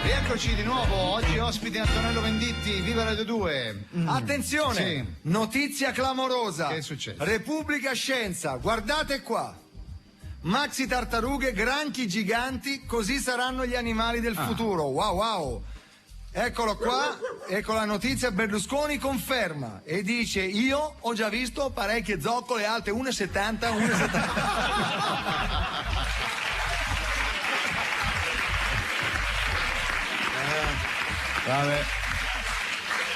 Rieccoci di nuovo, oggi ospite Antonello Venditti, viva Radio 2. Attenzione, Sì. notizia clamorosa. Che è successo? Repubblica Scienza, guardate qua. Maxi tartarughe, granchi giganti, così saranno gli animali del futuro. Wow. Eccolo qua, ecco la notizia, Berlusconi conferma e dice: io ho già visto parecchie zoccole alte 1,70, 1,70. Vabbè.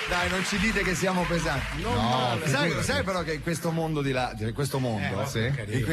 Dai, non ci dite che siamo pesanti. Sai però che in questo mondo di là, in questo mondo,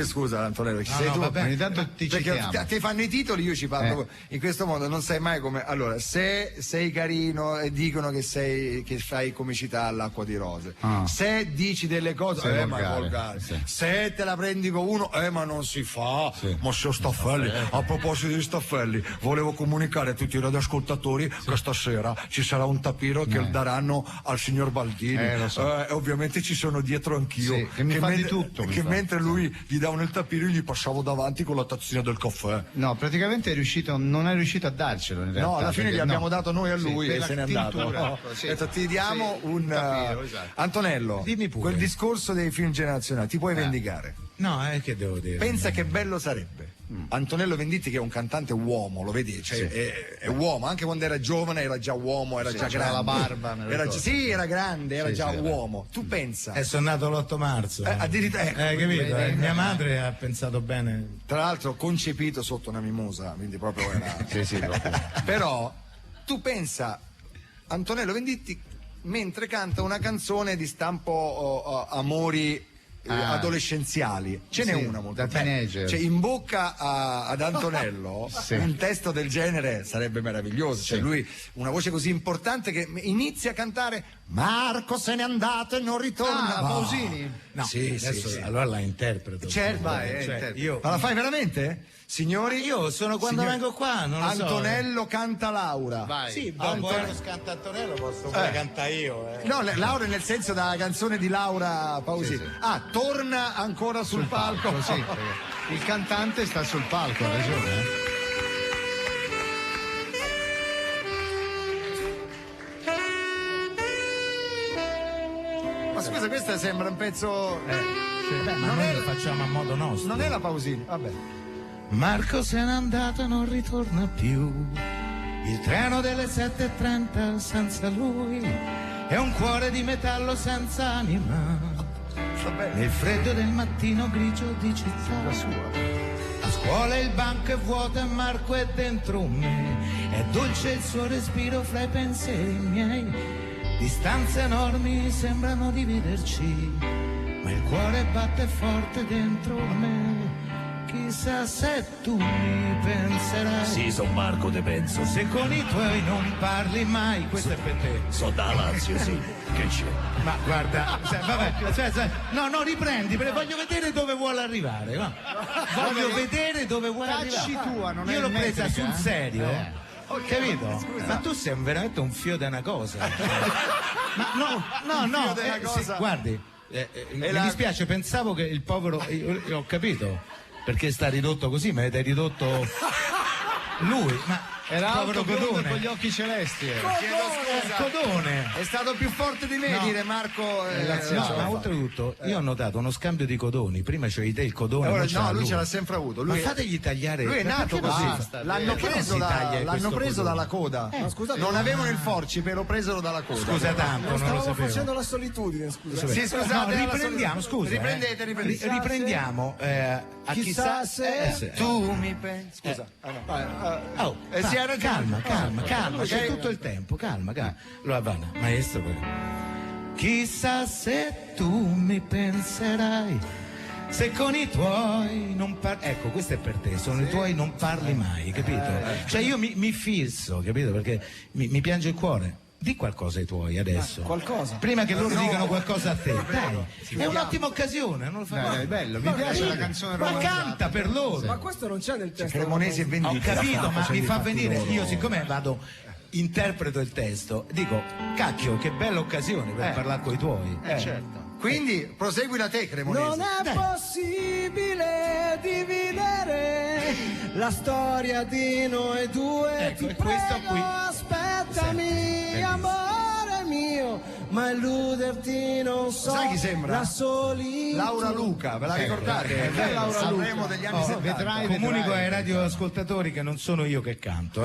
scusa Antonello, ci sei tu? Ogni tanto ti perché citiamo. ti fanno i titoli, io ci parlo. In questo mondo non sai mai come. Allora, se sei carino e dicono che fai comicità all'acqua di rose, se dici delle cose, Sei ma è volgare, volgare. sì. Se te la prendi con uno, ma non si fa. Ma se Staffelli, a proposito di Staffelli, volevo comunicare a tutti i radioascoltatori che stasera ci sarà un tapiro che daranno al signor Baldini. Lo so. E ovviamente ci sono dietro anch'io. Sì, che mi fa di tutto. Che mentre lui gli davano il tappino, io gli passavo davanti con la tazzina del caffè. No, praticamente non è riuscito a darcelo in realtà. No, alla fine gli abbiamo dato noi a lui per e la se n'è andato. tintura, sì. Detto, ti diamo un tapiro, esatto. Antonello, Dimmi pure. quel discorso dei film generazionali ti puoi vendicare? No, che devo dire? Pensa che bello sarebbe. Antonello Venditti, che è un cantante uomo, lo vedi? Cioè, è uomo, anche quando era giovane era già uomo, era già grande. la barba, era grande, era già uomo. Tu pensa? Sono nato l'8 marzo. Addirittura, capito? Mia madre ha pensato bene. Tra l'altro concepito sotto una mimosa, quindi proprio era... proprio. Però tu pensa Antonello Venditti mentre canta una canzone di stampo amori adolescenziali, ce n'è una molto bella. Cioè, in bocca ad Antonello un testo del genere sarebbe meraviglioso. Cioè, lui, una voce così importante che inizia a cantare Marco se n'è andato e non ritorna. Pausini? No, sì. Allora la interpreto. Certo, ma la fai veramente? Signori, io sono quando vengo qua, non lo so. Antonello canta Laura. Vai. Sì, dopo canta Antonello posso pure cantare io. No, Laura nel senso della canzone di Laura Pausini. Sì. Torna ancora sul palco. Sì, il cantante sta sul palco, ha ragione. Ma scusa, questo sembra un pezzo... Beh, ma noi lo facciamo a modo nostro. Non è la Pausini, vabbè. Marco se n'è andato, non ritorna più. Il treno delle 7:30 senza lui è un cuore di metallo senza anima. Nel freddo del mattino grigio di città. A scuola il banco è vuoto e Marco è dentro me. È dolce il suo respiro fra i pensieri miei. Distanze enormi sembrano dividerci, ma il cuore batte forte dentro me. Chissà se tu mi penserai. Sì, son Marco, te penso. Se con i tuoi non parli mai, questo è per te. So da Lazio, sì. Che c'è? Ma guarda, no, riprendi, perché voglio vedere dove vuole arrivare. Va. Voglio vedere dove vuole arrivare. Tua, non io l'ho presa metrica, sul serio. Ho capito? Scusa. Ma tu sei veramente un fio di una cosa. Ma no, sì, guardi, mi dispiace, pensavo che il povero, io ho capito perché sta ridotto così, ma avete ridotto lui, ma era povero Codone con gli occhi celesti. Codone è stato più forte di me, dire Marco. Ma oltretutto io ho notato uno scambio di codoni. Prima c'avevi te il codone. Ora, lui ce l'ha sempre avuto. Ma fategli tagliare. Lui è nato così. L'hanno preso dalla coda. Scusate, non avevano il forcipe, lo presero dalla coda. Scusa tanto, non lo sapevo. facendo la solitudine, scusa. Sì, scusate, riprendiamo, scusa. Riprendiamo. Chissà se tu mi pensi. Scusa. Calma, c'è tutto il tempo, calma. Allora va, maestro. Chissà se tu mi penserai, se con i tuoi non parli. Ecco, questo è per te, sono i tuoi non parli mai, capito? Cioè io mi fisso, capito? Perché mi piange il cuore. Di qualcosa ai tuoi adesso. Qualcosa? Prima che loro dicano qualcosa a te. Dai, è un'ottima occasione, non lo fai mai. È bello, mi piace la canzone romanzata. Ma canta per loro. Ma questo non c'è nel testo. Cremonesi e Venditti. Ho capito, ma mi fa venire. Io siccome interpreto il testo, dico, cacchio, che bella occasione per parlare con i tuoi. Certo. Quindi prosegui da te, Cremonesi. Non è possibile dividere la storia di noi due. Ecco, Ti e questo prego, qui. aspettami, amore mio, ma illuderti non so. Sai chi sembra? La solitudine. Laura Luca, ve la ricordate? Laura Sanremo degli anni 70. Comunico ai radioascoltatori che non sono io che canto.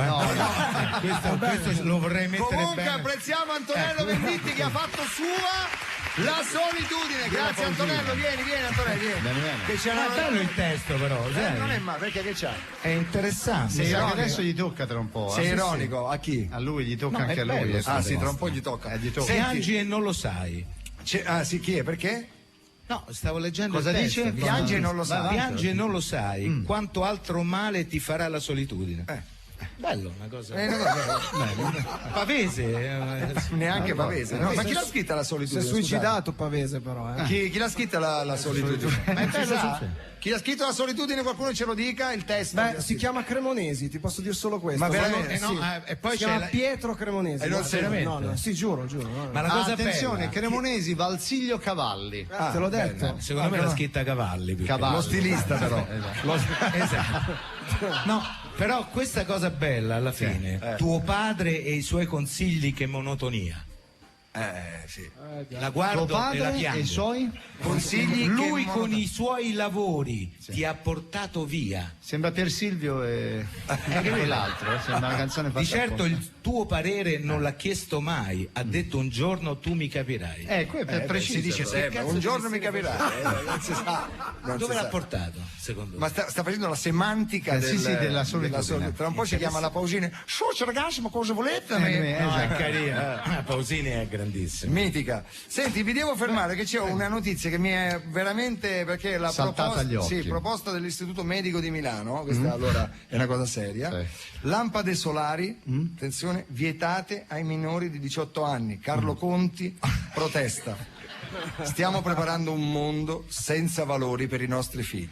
Questo lo vorrei mettere Comunque bene. apprezziamo Antonello Venditti che ha fatto sua La solitudine. Grazie Antonello, vieni Antonello, vieni. Che c'è È bello il testo però, non è male, perché che c'ha? È interessante. Sì, adesso gli tocca tra un po'. Sei ironico, a chi? A lui gli tocca anche a lui. bello, Sì, tra un po' gli tocca. Piangi e non lo sai. Sì, chi è? Perché? No, stavo leggendo Cosa il testo. dice? Piangi e non lo sai. Piangi e non lo sai quanto altro male ti farà la solitudine. Bello, una cosa. Pavese. Neanche Pavese. No? Ma chi l'ha scritta la solitudine? Si è suicidato Pavese, però. Chi l'ha scritta la solitudine? Chi ha scritto la solitudine? Qualcuno ce lo dica? Il testo? Beh, si chiama Cremonesi, ti posso dire solo questo. Ma veramente? Sì. E poi si chiama Pietro Cremonesi. Non veramente? No, sì, giuro. Ma la cosa attenzione, bella, Cremonesi, Valsiglio Cavalli. Te l'ho detto. secondo me l'ha scritta Cavalli. Lo stilista però. Esatto. No, però questa cosa bella alla fine, tuo padre e i suoi consigli, che monotonia. Sì. La guardo Tuo padre e la piango. e i suoi Consigli. Lui con i suoi lavori ti ha portato via. Sembra Pier Silvio e quell'altro, sembra una canzone fatta Di certo apposta. il tuo parere non l'ha chiesto mai, ha detto un giorno tu mi capirai. Qui è preciso. Si dice sempre, un giorno mi capirà. Non si sa. Dove l'ha portato, secondo me? Ma sta facendo la semantica della solitudine. Tra un po' ci chiama la Pausini. Ragazzi, ma cosa volete? No, è carina. Pausini è grandissimo. Mitica. Senti, vi devo fermare che c'è una notizia che mi è veramente, perché la saltata agli occhi. proposta dell'Istituto Medico di Milano, questa allora è una cosa seria. Sì. Lampade solari, attenzione, vietate ai minori di 18 anni. Carlo Conti protesta. Stiamo preparando un mondo senza valori per i nostri figli.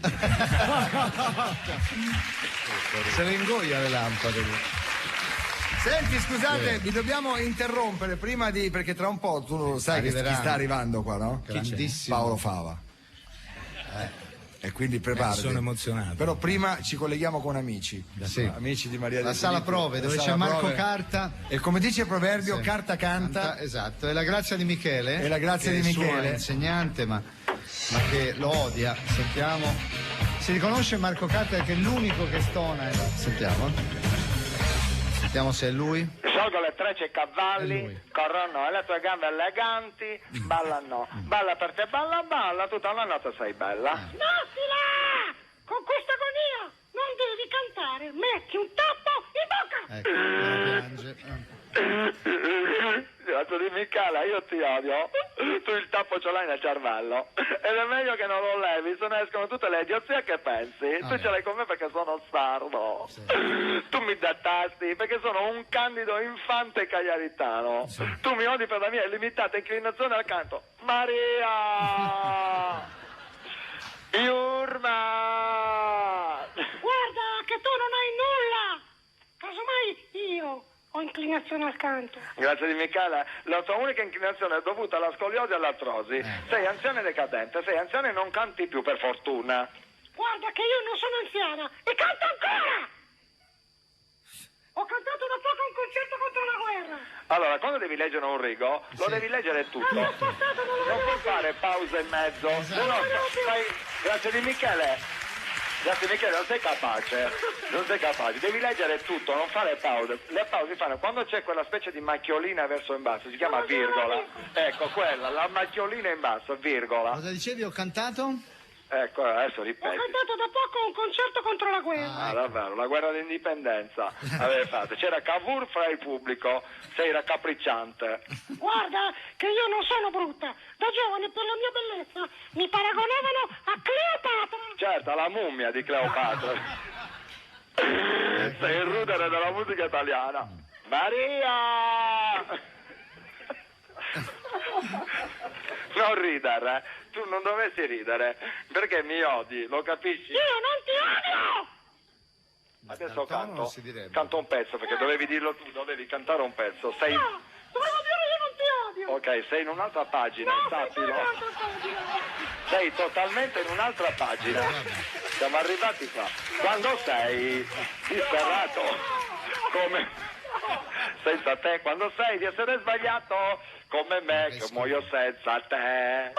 Se le ingoia le lampade. Senti, scusate, vi dobbiamo interrompere prima di, perché tra un po' tu lo sai chi sta arrivando qua, no? Grandissimo. Paolo Fava. E quindi preparati. Sono emozionato. Però prima ci colleghiamo con amici. Sì. Amici di Maria La De sala Filippi. prove, dove La c'è sala Marco prove. Carta. E come dice il proverbio, carta canta. Esatto, e la grazia di Michele. E la grazia che di è il suo Michele. insegnante, ma che lo odia. Sentiamo. Si riconosce Marco Carta che è l'unico che stona. Sentiamo. Sentiamo se è lui. Sciolgo le trecce cavalli, corrono e le tue gambe eleganti, ballano. Balla per te, balla, tutta la notte sei bella. Smettila! Con questa agonia non devi cantare, metti un tappo in bocca! Ecco, piange. Grazie di Michele, io ti odio. Tu il tappo ce l'hai nel cervello. Ed è meglio che non lo levi, se ne escono tutte le idiozie che pensi. Tu ce l'hai con me perché sono sardo. Sì. Tu mi detesti perché sono un candido infante cagliaritano. Sì. Tu mi odi per la mia illimitata inclinazione al canto. Maria! Iurma! Guarda che tu non hai nulla! Casomai io ho inclinazione al canto. Grazie di Michele. La tua unica inclinazione è dovuta alla scoliosi e all'artrosi. Sei anziana e decadente, sei anziana e non canti più, per fortuna. Guarda che io non sono anziana e canto ancora! Ho cantato da poco un concerto contro la guerra. Allora, quando devi leggere un rigo, lo devi leggere tutto. Non puoi fare pause in mezzo. Grazie di Michele. Grazie Michele, non sei capace, devi leggere tutto, non fare pause. Le pause fanno quando c'è quella specie di macchiolina verso in basso, si chiama virgola. Ecco quella, la macchiolina in basso, virgola. Cosa dicevi, ho cantato? Ecco, adesso ripeti. Ho cantato da poco un concerto contro la guerra. Ah, davvero, la guerra d'indipendenza avete fatto. C'era Cavour fra il pubblico, sei raccapricciante. Guarda che io non sono brutta. Da giovane per la mia bellezza mi paragonavano a Cleopatra. Certo, alla mummia di Cleopatra. Sei il rudere della musica italiana. Maria! Non ridere, tu non dovresti ridere, perché mi odi, lo capisci? Io non ti odio! Adesso canto un pezzo, perché dovevi dirlo tu, dovevi cantare un pezzo. Sei... No, dovevo dire io non ti odio! Ok, sei in un'altra pagina, sappilo. Sei totalmente in un'altra pagina. Siamo arrivati qua. Quando sei disperato, come... senza te, quando sai di essere sbagliato come me, che muoio senza te.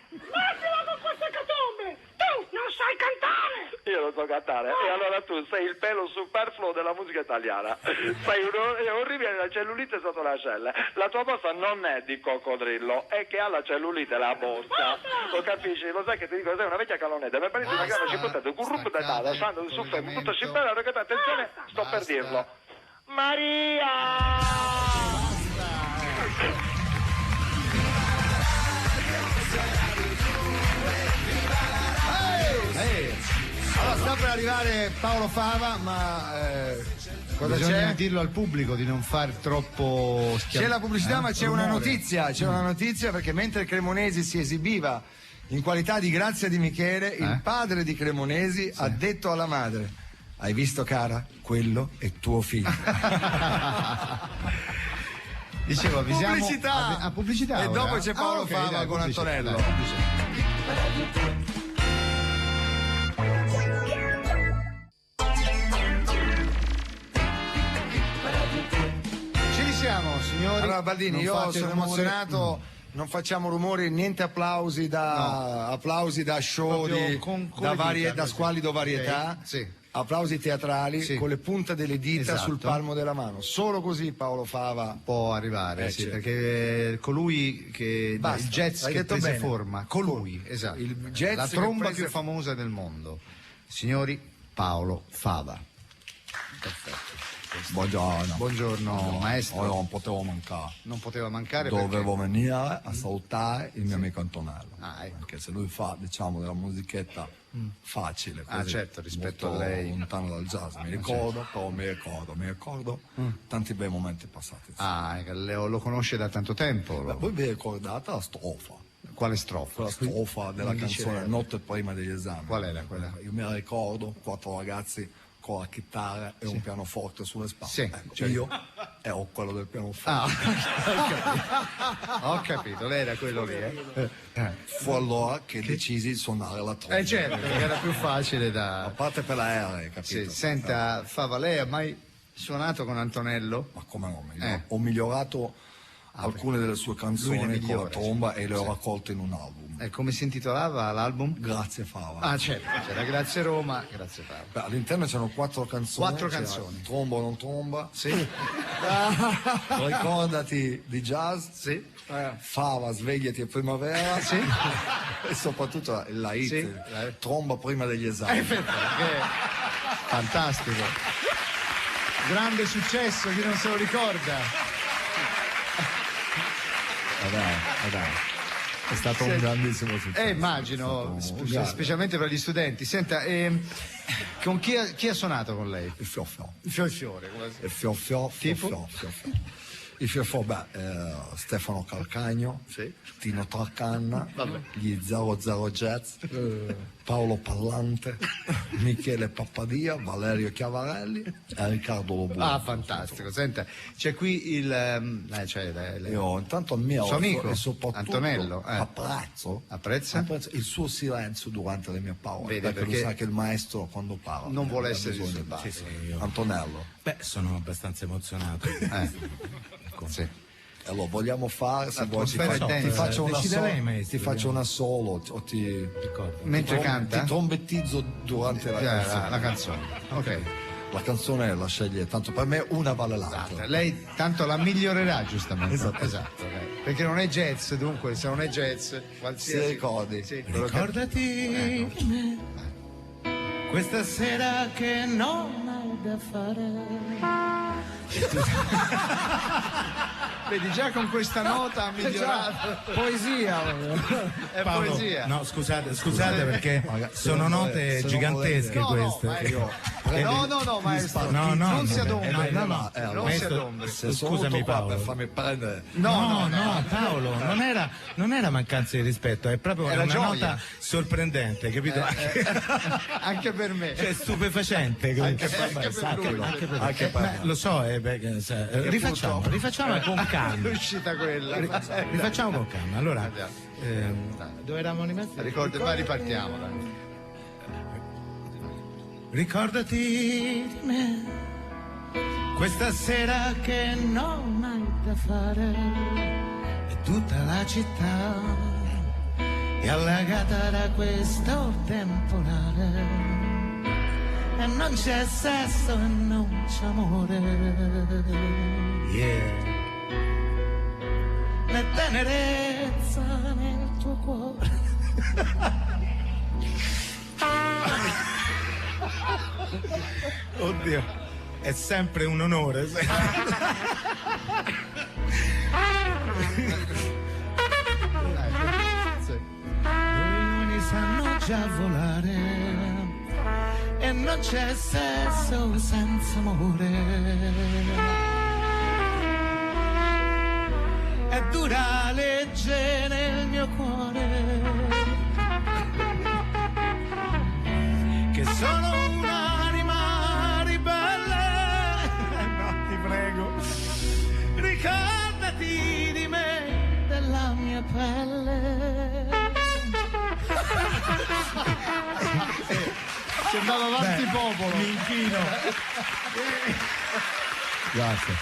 Smettila con queste catombe! Tu non sai cantare! Io non so cantare. E allora tu sei il pelo superfluo della musica italiana. Sei orribile, la cellulite sotto le ascelle. La tua borsa non è di coccodrillo, è che ha la cellulite la borsa. Lo capisci? Lo sai che ti dico, sei una vecchia calonetta. Mi parete una gara cipottata, currup da tale, lasciando su fermo, tutto scippera, attenzione, sto per dirlo. Maria! Allora, arrivare Paolo Fava, ma cosa bisogna c'è? dirlo al pubblico di non far troppo C'è la pubblicità, ma c'è una notizia, perché mentre Cremonesi si esibiva in qualità di Grazia Di Michele, il padre di Cremonesi ha detto alla madre: hai visto, cara? Quello è tuo figlio. Dicevo, avvisiamo pubblicità. Pubblicità e ora. dopo c'è Paolo ok, Fava dai, con pubblicità, Antonello. dai, pubblicità. Ci risiamo, signori. Allora Baldini, Non io fate sono rumore. emozionato, non facciamo rumori, niente applausi da show Proprio con le da dita, squallido varietà. Ok, sì. Applausi teatrali Sì. con le punte delle dita Esatto. sul palmo della mano. Solo così Paolo Fava Può arrivare, sì, certo. perché colui che Basta, il jazz l'hai che detto prese bene. forma, colui, esatto, Il jazz la che tromba prese- più famosa del mondo. Signori, Paolo Fava. Perfetto. Buongiorno maestro. non potevo mancare. Non poteva mancare Dovevo venire a salutare il mio amico Antonello. Ecco. Perché se lui fa, diciamo, della musichetta facile, così, certo, rispetto molto a lei. lontano dal jazz, mi ricordo, però mi ricordo tanti bei momenti passati. Lo conosce da tanto tempo. Voi vi ricordate la strofa? Quale strofa? La strofa della Non canzone dice- Notte prima degli esami. Qual era quella? Io mi ricordo 4 ragazzi con la chitarra e un pianoforte sulle spalle. Sì, Ecco, cioè- io ero quello del pianoforte. Ho capito, lei era quello lì. Fu allora che decisi di suonare la tromba. Certo, perché era più facile A da... parte per l'aereo, capito? Sì, senta, Fava, lei ha mai suonato con Antonello? Ma come no? Ho migliorato alcune delle sue Lui canzoni le con la migliora, tromba e le ho raccolte in un album. Come si intitolava l'album? Grazie Fava. Certo, c'era Grazie Roma, Grazie Fava. Beh, all'interno c'erano 4 canzoni. 4 c'era canzoni. Tromba o non tromba. Sì. Ricordati di jazz. Sì. Fava, svegliati è primavera. Sì. E soprattutto la hit. Sì. Tromba prima degli esami. Fantastico. Grande successo, chi non se lo ricorda. Dai. È stato un grandissimo successo. Immagino, specialmente per gli studenti. Senta, con chi ha suonato con lei? Il Fioffiò. Il Fiore. Il Fioffiò. Tipo? Il Fioffiò, Stefano Calcagno, Tino Tarcanna, gli 00 Jazz, Paolo Pallante, Michele Pappadia, Valerio Chiavarelli e Riccardo Lobuno. Fantastico. Senta, c'è qui il... Io intanto ammiro suo amico, e soprattutto Antonello, apprezzo il suo silenzio durante le mie parole. Vede, perché perché lui sa che il maestro quando parla non vuole ha essere bisogno disturbato. di- Antonello. Beh, sono abbastanza emozionato. Sì. Allora vogliamo fare, se vuoi, ti Atmosfera densa. faccio una Decida solo, lei, maestro, ti faccio una solo o ti Mentre ti canta? ti trombettizzo durante la canzone. La canzone. Ok. La canzone la sceglie, tanto per me una vale l'altra. Lei tanto la migliorerà, giustamente. Esatto. Ok. Perché non è jazz, dunque, se non è jazz, qualsiasi... Si ricordi. Sì, quello che- Ricordati di me, questa sera che non hai da fare. Vedi, già con questa nota ha migliorato. Poesia. È Paolo, poesia. no, scusate perché sono note se non gigantesche volete- queste. No, maestro. No, non si adombri. no. Non si Maestro, adombri. Se sono Scusami, venuto qua Paolo. per farmi prendere. No, Paolo, non era mancanza di rispetto, è proprio Era una gioia. nota sorprendente, capito? Anche per me. Cioè, stupefacente. Anche per me, Esatto, lui. anche per Anche per me. lo so, perché, rifacciamo con È calma. uscita quella. Rifacciamo con calma. Allora, dove eravamo rimasti? Ma ripartiamo. Dai. Ricordati di me, questa sera che non hai da fare, e tutta la città è allagata da questo temporale, e non c'è sesso e non c'è amore, né tenerezza nel tuo cuore. Oddio, è sempre un onore. Dove i uomini sanno già volare e non c'è sesso senza amore. È dura legge nel mio cuore, che sono un'anima ribelle. No, ti prego, ricordati di me, della mia pelle. Ci andava avanti popolo. Mi inchino. Grazie.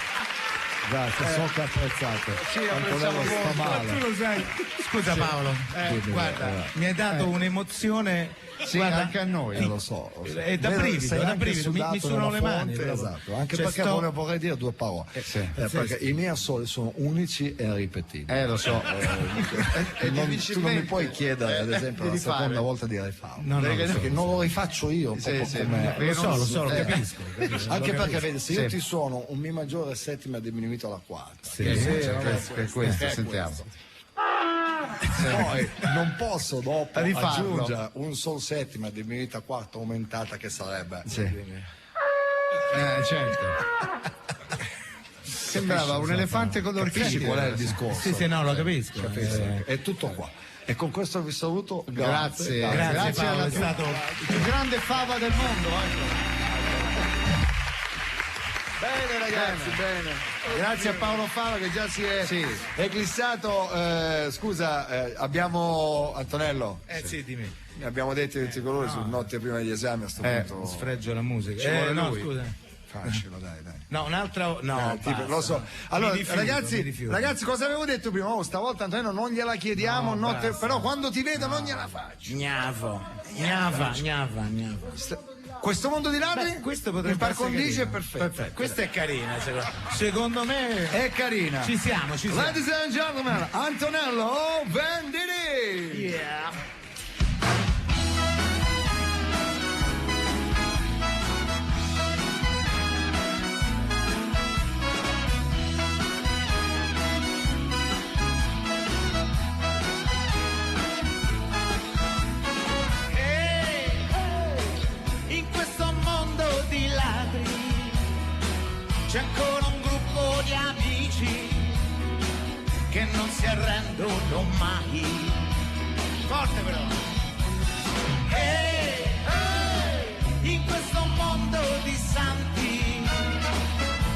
Grazie, so che apprezzato. Sì, Antonello sta male. Tu lo sai. Scusa Paolo, guarda, mi hai dato un'emozione. Sì, guarda, anche a noi. Lo so. È da brivido, mi sono le mani. Esatto, anche Cioè, perché vorrei dire due parole. Perché i miei assoli sono unici e irripetibili. Lo so. Tu non mi puoi chiedere, ad esempio, la seconda volta di rifarlo. Perché non lo rifaccio io. Lo so, lo capisco. Anche perché, vedi, se io ti suono un Mi maggiore settima è diminuito alla quarta. Per questo, sentiamo. Poi non posso dopo Rifarlo. aggiungere un sol settima diminuita a quarta aumentata, che sarebbe Certo. Sembrava un elefante con capisci l'orchidea. qual è il discorso? Sì, no, lo capisco. È tutto qua. E con questo vi saluto. Grazie Grazie Paolo, è stato il più grande fava del mondo. Bene ragazzi, bene. Grazie a Paolo Fava che già si è eclissato. Scusa, abbiamo Antonello. Sì, dimmi. Ne abbiamo detto tutti i colori su notte prima degli esami a sto punto. Sfregio la musica. Ci vuole No, lui. scusa. Facilo, dai. No, un'altra. No, basta. Lo so. Allora, Mi rifiuto, ragazzi, cosa avevo detto prima? Oh, stavolta Antonello non gliela chiediamo, basta. però quando ti vedo non gliela faccio. Gnava. Questo mondo di ladri? Beh, questo potrebbe il par essere condicio è carino. perfetto. Questa è carina, secondo me È carina. ci siamo. Ladies and gentlemen, Antonello Venditti. Yeah. C'è ancora un gruppo di amici che non si arrendono mai. Forte però. In questo mondo di santi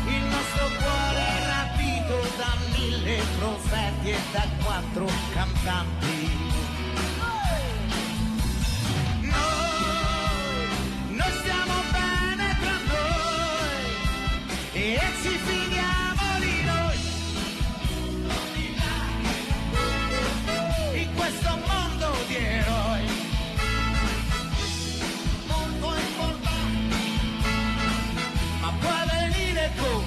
il nostro cuore è rapito da 1000 profeti e da 4 cantanti. Noi stiamo bene tra noi e ci fidiamo di noi. In questo mondo di eroi molto importante, ma puoi venire con noi.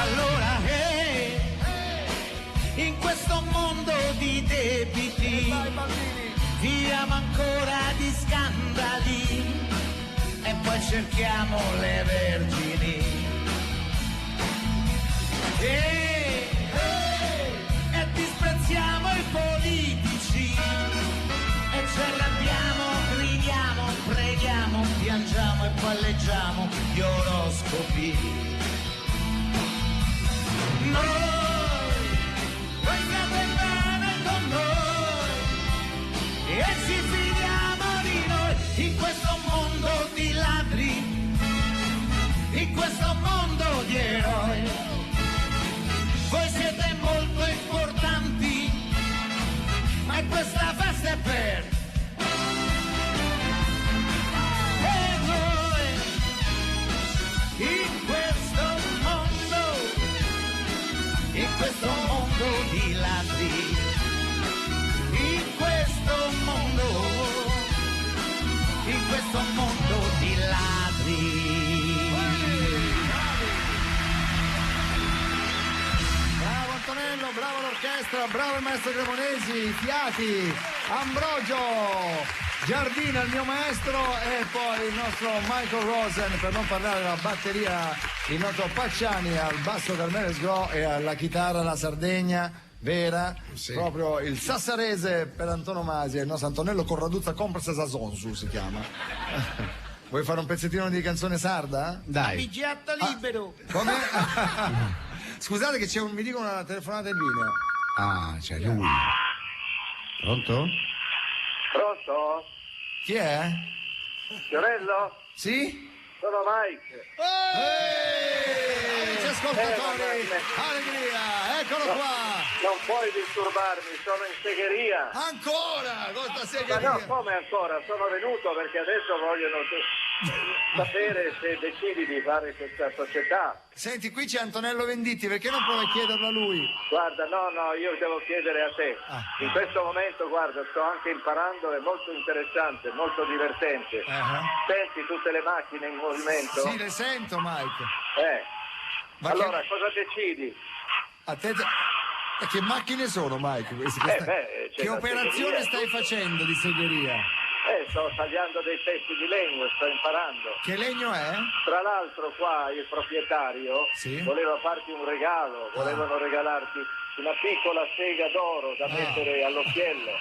Allora, in questo mondo di debiti viviamo ancora di scandali e poi cerchiamo le vergini e disprezziamo i politici e ci arrabbiamo, gridiamo, preghiamo, piangiamo e palleggiamo gli oroscopi. Voi state bene con noi e ci fidiamo di noi in questo mondo di ladri, in questo mondo di eroi. Voi siete molto importanti, ma questa festa è per voi. In questo mondo di ladri, in questo mondo di ladri. Bravo Antonello, bravo l'orchestra, bravo il maestro Cremonesi, fiati, Ambrogio. Giardina, il mio maestro, e poi il nostro Michael Rosen, per non parlare della batteria, il nostro Pacciani al basso Carmelo Sgro e alla chitarra la Sardegna vera, proprio il sassarese per antonomasia, il nostro Antonello Corraduzza Compresa Sasonsu si chiama. Vuoi fare un pezzettino di canzone sarda? Dai. Pigiatta libero. Come? Scusate che mi dicono una telefonata in linea. Ah, c'è lui. Pronto? Pronto? Chi è? Fiorello? Sì? Sono Mike. Amici ascoltatori, allegria, eccolo qua. Non puoi disturbarmi, sono in segheria. Ancora? Questa Ma segheria? no, come ancora? Sono venuto perché adesso vogliono sapere se decidi di fare questa società. Senti, qui c'è Antonello Venditti, perché non provi a chiederlo a lui? Guarda, no, io devo chiedere a te. In questo momento, guarda, sto anche imparando, è molto interessante, molto divertente. Senti tutte le macchine in movimento? Sì, le sento, Mike. Ma allora, cosa decidi? A te... Che macchine sono, Mike? Che operazione stai facendo di segheria? Sto tagliando dei pezzi di legno, sto imparando. Che legno è? Tra l'altro qua il proprietario voleva farti un regalo, volevano regalarti una piccola sega d'oro da mettere all'occhiello.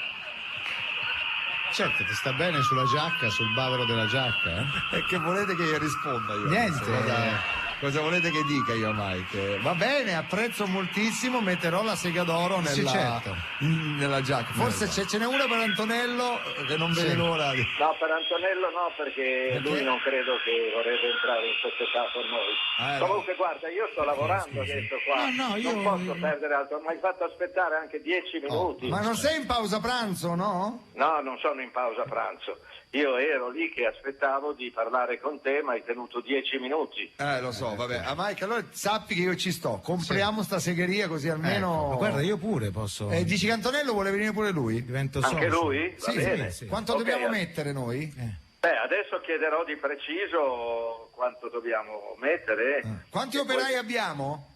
Certo, ti sta bene sulla giacca, sul bavero della giacca, E che volete che io risponda io? Niente. Cosa volete che dica io, Mike? Va bene, apprezzo moltissimo, metterò la sega d'oro nella giacca. Forse ce n'è una per Antonello che non vede l'ora di... No, per Antonello no, perché lui non credo che vorrebbe entrare in società con noi. Comunque guarda, io sto lavorando adesso qua, non posso perdere altro, mi hai fatto aspettare anche 10 minuti. Ma non sei in pausa pranzo, no? No, non sono in pausa pranzo. Io ero lì che aspettavo di parlare con te, ma hai tenuto 10 minuti. Lo so, vabbè. Mike, allora sappi che io ci sto. Compriamo sta segheria così almeno... Ma guarda, io pure posso... dici che Antonello vuole venire pure lui? Divento anche socio. lui? Va bene. Sì. Quanto dobbiamo mettere noi? Adesso chiederò di preciso quanto dobbiamo mettere. Quanti operai abbiamo?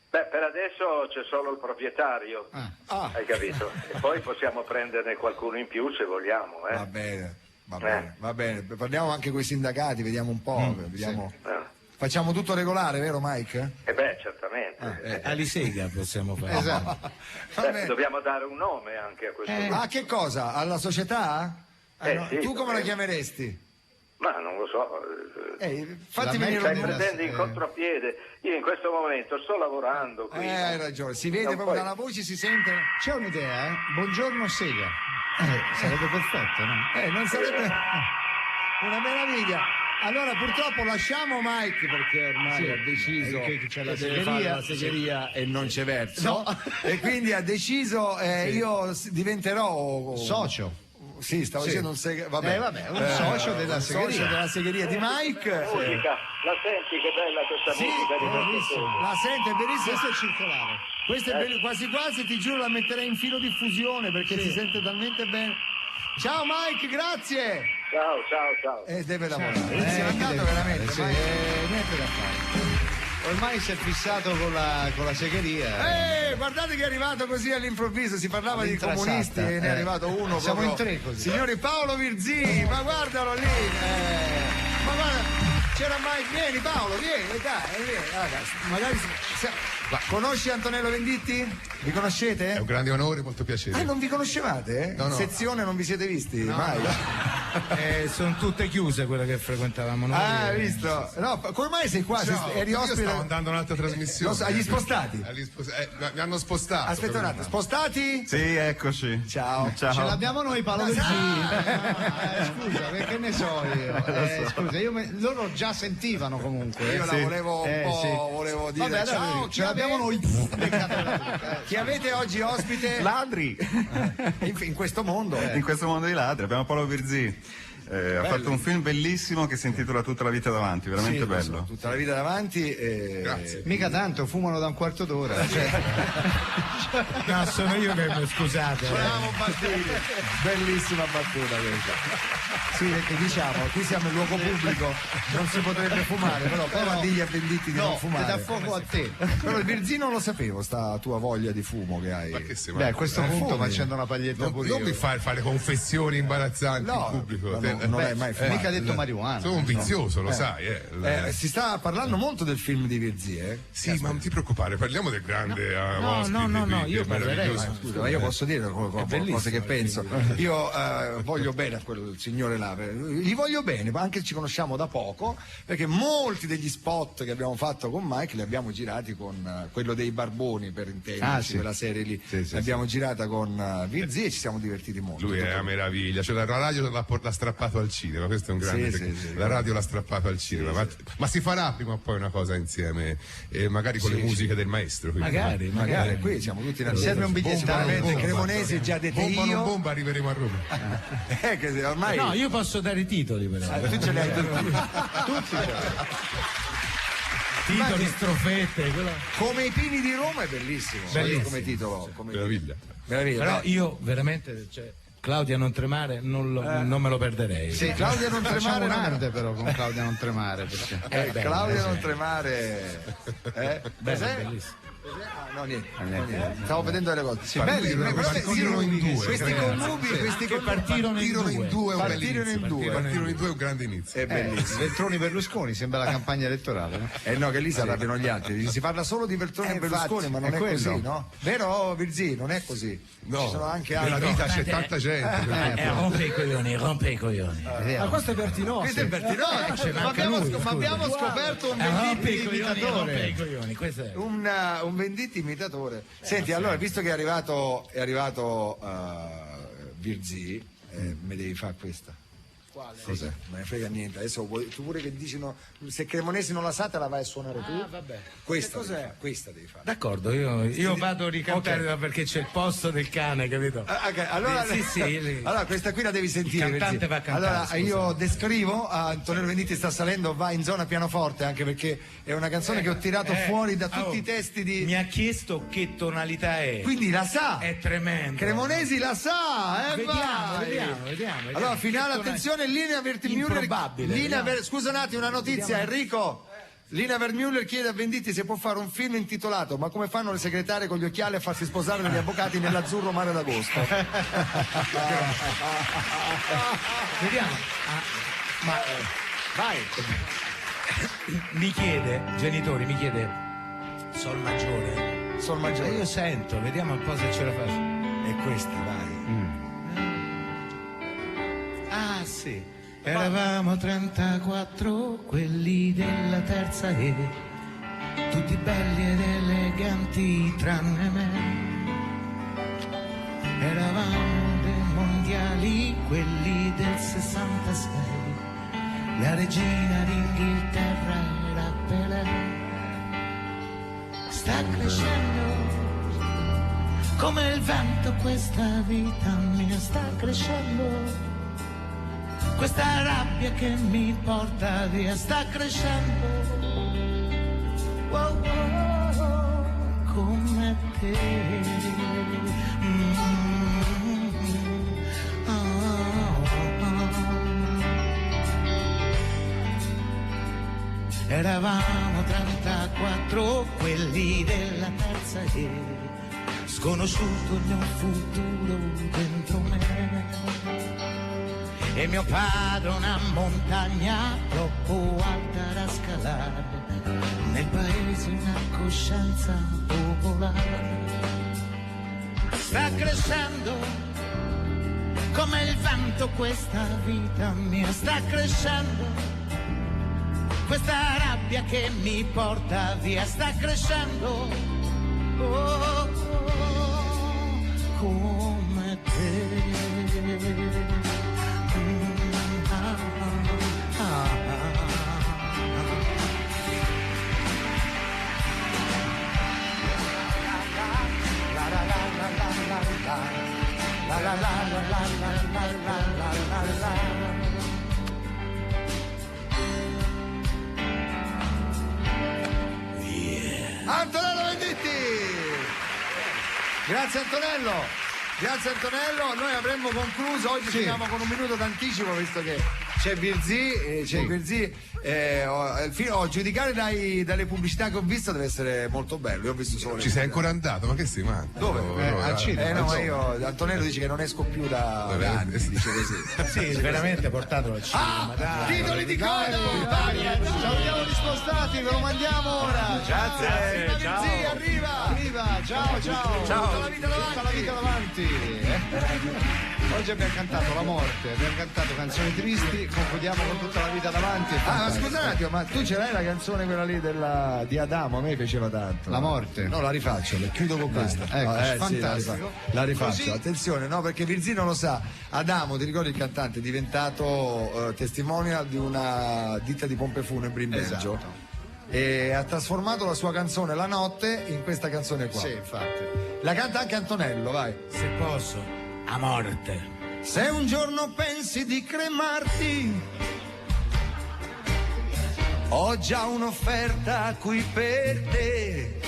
Per adesso c'è solo il proprietario, hai capito? E poi possiamo prenderne qualcuno in più se vogliamo. Va bene. Parliamo anche con i sindacati, vediamo un po'. Vediamo. Facciamo tutto regolare, vero Mike? Certamente. Alisega possiamo fare. Esatto. Dobbiamo dare un nome anche a questo punto. A che cosa? Alla società? Sì, tu come la chiameresti? Ma non lo so. Fatti venire stai prendendo in contropiede. Io in questo momento sto lavorando qui. Hai ragione, si vede proprio dalla voce, si sente. C'è un'idea, Buongiorno Sega. Sarebbe perfetto, no? Non sarebbe una meraviglia. Allora purtroppo lasciamo Mike perché ormai ha deciso che c'è che deve fare la segheria e non c'è verso. E quindi ha deciso io diventerò socio. Sì, stavo dicendo un un socio della segheria. Socio della segheria di Mike. Musica, la senti che bella questa musica di questo? La sente, è bellissima. Questo è circolare. Questo è quasi quasi ti giuro la metterei in filo diffusione perché si sente talmente bene. Ciao Mike, grazie. Ciao. Deve lavorare. Si è andato veramente. Niente da fare. Ormai si è fissato con la segheria. Guardate che è arrivato così all'improvviso, si parlava di comunisti e ne è arrivato uno. Siamo proprio. in tre così. Signori, Paolo Virzì, ma guardalo lì. Ma guarda, c'era mai. Vieni Paolo, vieni, dai, vieni. Ragazzi, magari. Conosci Antonello Venditti? Vi conoscete? È un grande onore, molto piacere. Non vi conoscevate? No. Sezione non vi siete visti? Mai? Sono tutte chiuse quelle che frequentavamo noi. Hai visto? No, come mai sei qua? Eri ospite? Io stavo andando un'altra trasmissione. Agli spostati? Mi hanno spostato. Aspetta un attimo, spostati? Sì, eccoci. Ciao. Ce l'abbiamo noi, Paolo Virzì. Scusa, che ne so io? Scusa, loro già sentivano comunque. Io la volevo un po', volevo dire. Vabbè, ciao, ce l'abbiamo noi. Chi avete oggi ospite? Ladri. In questo mondo. In questo mondo di ladri abbiamo Paolo Virzì. Ha fatto un film bellissimo che si intitola Tutta la vita davanti, veramente bello. Tutta la vita davanti. Grazie. Mica tanto, fumano da un quarto d'ora. No, sono io che scusate. Bravo Baldini. Bellissima battuta questa. Sì, perché diciamo, qui siamo in luogo pubblico, non si potrebbe fumare, però prova a dirgli a Venditti di non fumare. Ti dà fuoco a te. Però il Virzì non lo sapevo, sta tua voglia di fumo che hai. Beh, a questo punto facendo una paglietta pure non io. mi fare confessioni imbarazzanti in pubblico. Non hai mai fumato. Mica detto marijuana. Sono un vizioso, lo sai. Si sta parlando molto del film di Virzì, Sì, ma non ti preoccupare, parliamo del grande No, io parlerei. Scusa, ma io posso dire cose che penso. Io voglio bene a quel signore là, gli voglio bene, ma anche ci conosciamo da poco, perché molti degli spot che abbiamo fatto con Mike li abbiamo girati con quello dei Barboni, per intenderci, quella serie lì. L'abbiamo girata con Virzì e ci siamo divertiti molto. Lui è una meraviglia, cioè la radio l'ha strappato al cinema, questo è un grande la radio l'ha strappato al cinema, ma si farà prima o poi una cosa insieme, magari con le musiche del maestro. Magari qui siamo tutti in serve un biglietto Cremonesi, già detto io. Bomba, arriveremo a Roma. Che ormai No, io posso dare i titoli però. Tu ce li hai tutti. Titoli, strofette, come i Pini di Roma è bellissimo. Come titolo. Meraviglia. Però io veramente, Claudia non tremare non me lo perderei. Sì, Claudia non tremare un'arte però con Claudia non tremare perché Claudia non tremare bellissimo. No, niente. Stavo vedendo le cose. Sì, partirono in due. Questi connubi, questi che partirono in due è un grande inizio. È bellissimo. Veltroni Berlusconi, sembra la campagna elettorale, no? No, che lì si arrabbiano gli altri. Si parla solo di Veltroni e Berlusconi, ma non è così, no? Vero, Virzì? Non è così. No, ci sono anche nella altri. vita c'è tanta gente. Rompe i coglioni. Ma questo è Bertinotti. Questo è Bertinotti. Ma abbiamo scoperto un Venditti imitatore. Un Venditti imitatore. Senti, allora, visto che è arrivato Virzì, me devi fare questa. Quale? Cos'è? Non me ne frega niente. Adesso tu pure che dici se Cremonesi non la sa te la vai a suonare tu. Vabbè. Questa devi fare. D'accordo, io vado a ricantare perché c'è il posto del cane, capito? Allora, sì. Allora questa qui la devi sentire. Il cantante va a cantare. Allora io descrivo, Antonello Venditti sta salendo, va in zona pianoforte, anche perché è una canzone che ho tirato fuori da tutti i testi di. Mi ha chiesto che tonalità è. Quindi la sa. È tremendo. Cremonesi la sa, Vediamo. Allora, finale, attenzione, linea Wertmüller. Scusa un attimo, una notizia, Enrico. Lina Wertmüller chiede a Venditti se può fare un film intitolato Ma come fanno le segretarie con gli occhiali a farsi sposare dagli avvocati nell'azzurro mare d'agosto. Vediamo. Vai. Genitori mi chiede Sol maggiore. Io sento, vediamo un po' se ce la faccio. E questa, vai. Sì. Eravamo 34, quelli della terza E, tutti belli ed eleganti tranne me. Eravamo dei mondiali, quelli del 66, la regina d'Inghilterra era Pelé. Sta crescendo come il vento questa vita mia, sta crescendo. Questa rabbia che mi porta via sta crescendo, come te. Eravamo 34, quelli della terza E, sconosciuto il mio futuro dentro me. E mio padre una montagna troppo alta da scalare, nel paese una coscienza popolare. Sta crescendo come il vento questa vita mia, sta crescendo questa rabbia che mi porta via, sta crescendo come te. Antonello Venditti! Grazie Antonello! Grazie Antonello, noi avremmo concluso, oggi finiamo con un minuto d'anticipo visto che c'è Virzì, giudicare dalle pubblicità che ho visto deve essere molto bello, io ho visto solo ci sei ancora andato, ma che sei manco? Dove? Al cinema. No, ma io, Antonello dice che non esco più da anni, dice così. Sì, veramente portatelo al cinema. Titoli di coda! Salutiamo gli spostati, ve lo mandiamo ora. Grazie. Virzì, arriva. Ciao. Tutta la vita davanti. Oggi abbiamo cantato la morte, abbiamo cantato canzoni tristi, concludiamo con tutta la vita davanti. Ma scusa un attimo, ma tu ce l'hai la canzone quella lì di Adamo? A me piaceva tanto. La morte. No, la rifaccio, le chiudo con questa. Ecco, fantastico. Sì, la rifaccio. Così... Attenzione, no, perché Virzì non lo sa. Adamo, ti ricordi il cantante, è diventato testimonial di una ditta di pompe funebri in Belgio. Esatto. E ha trasformato la sua canzone La notte in questa canzone qua. Sì, infatti. La canta anche Antonello, vai. Se posso, a morte. Se un giorno pensi di cremarti, ho già un'offerta qui per te.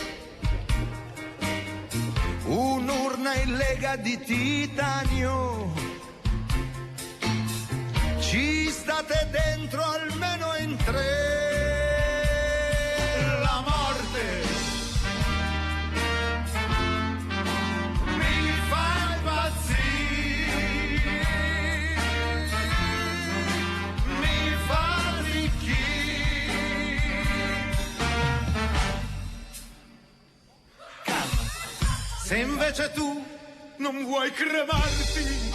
Un'urna in lega di titanio. Ci state dentro almeno in 3. La morte mi fa impazzire, mi fa arricchire. Se invece tu non vuoi cremarti,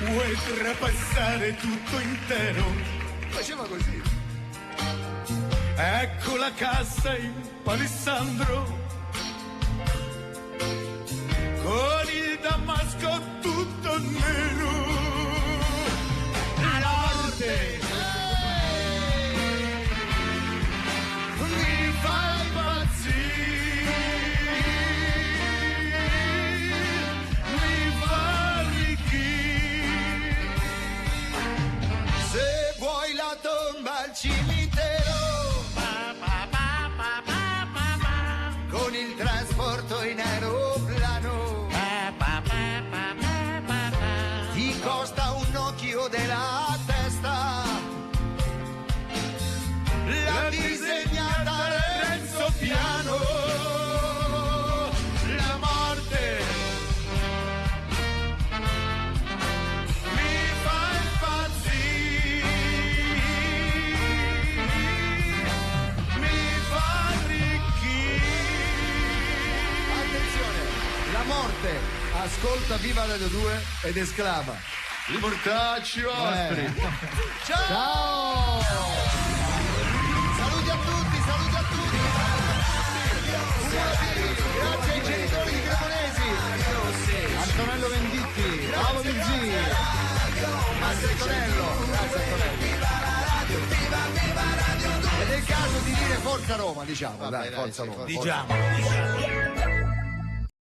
vuoi trapassare tutto intero, Faceva così. ecco la cassa in palissandro, con il damasco tutto nero. La morte mi fa impazzire, mi fa arricchire. Se vuoi la tomba al cimitero, con il trasporto in aeroplano, ti costa un occhio della testa, la disegnata Renzo Piano. La morte mi fa impazzire, mi fa arricchire. Attenzione, la morte ascolta Viva Radio 2 ed esclama: i mortacci vostri. Ciao! Saluti a tutti. Grazie ai genitori di Cremonesi. Antonello Venditti, Paolo Virzì. Grazie Antonello. Ed è il caso di dire Forza Roma, diciamo. Dai, Forza Roma. Diciamo.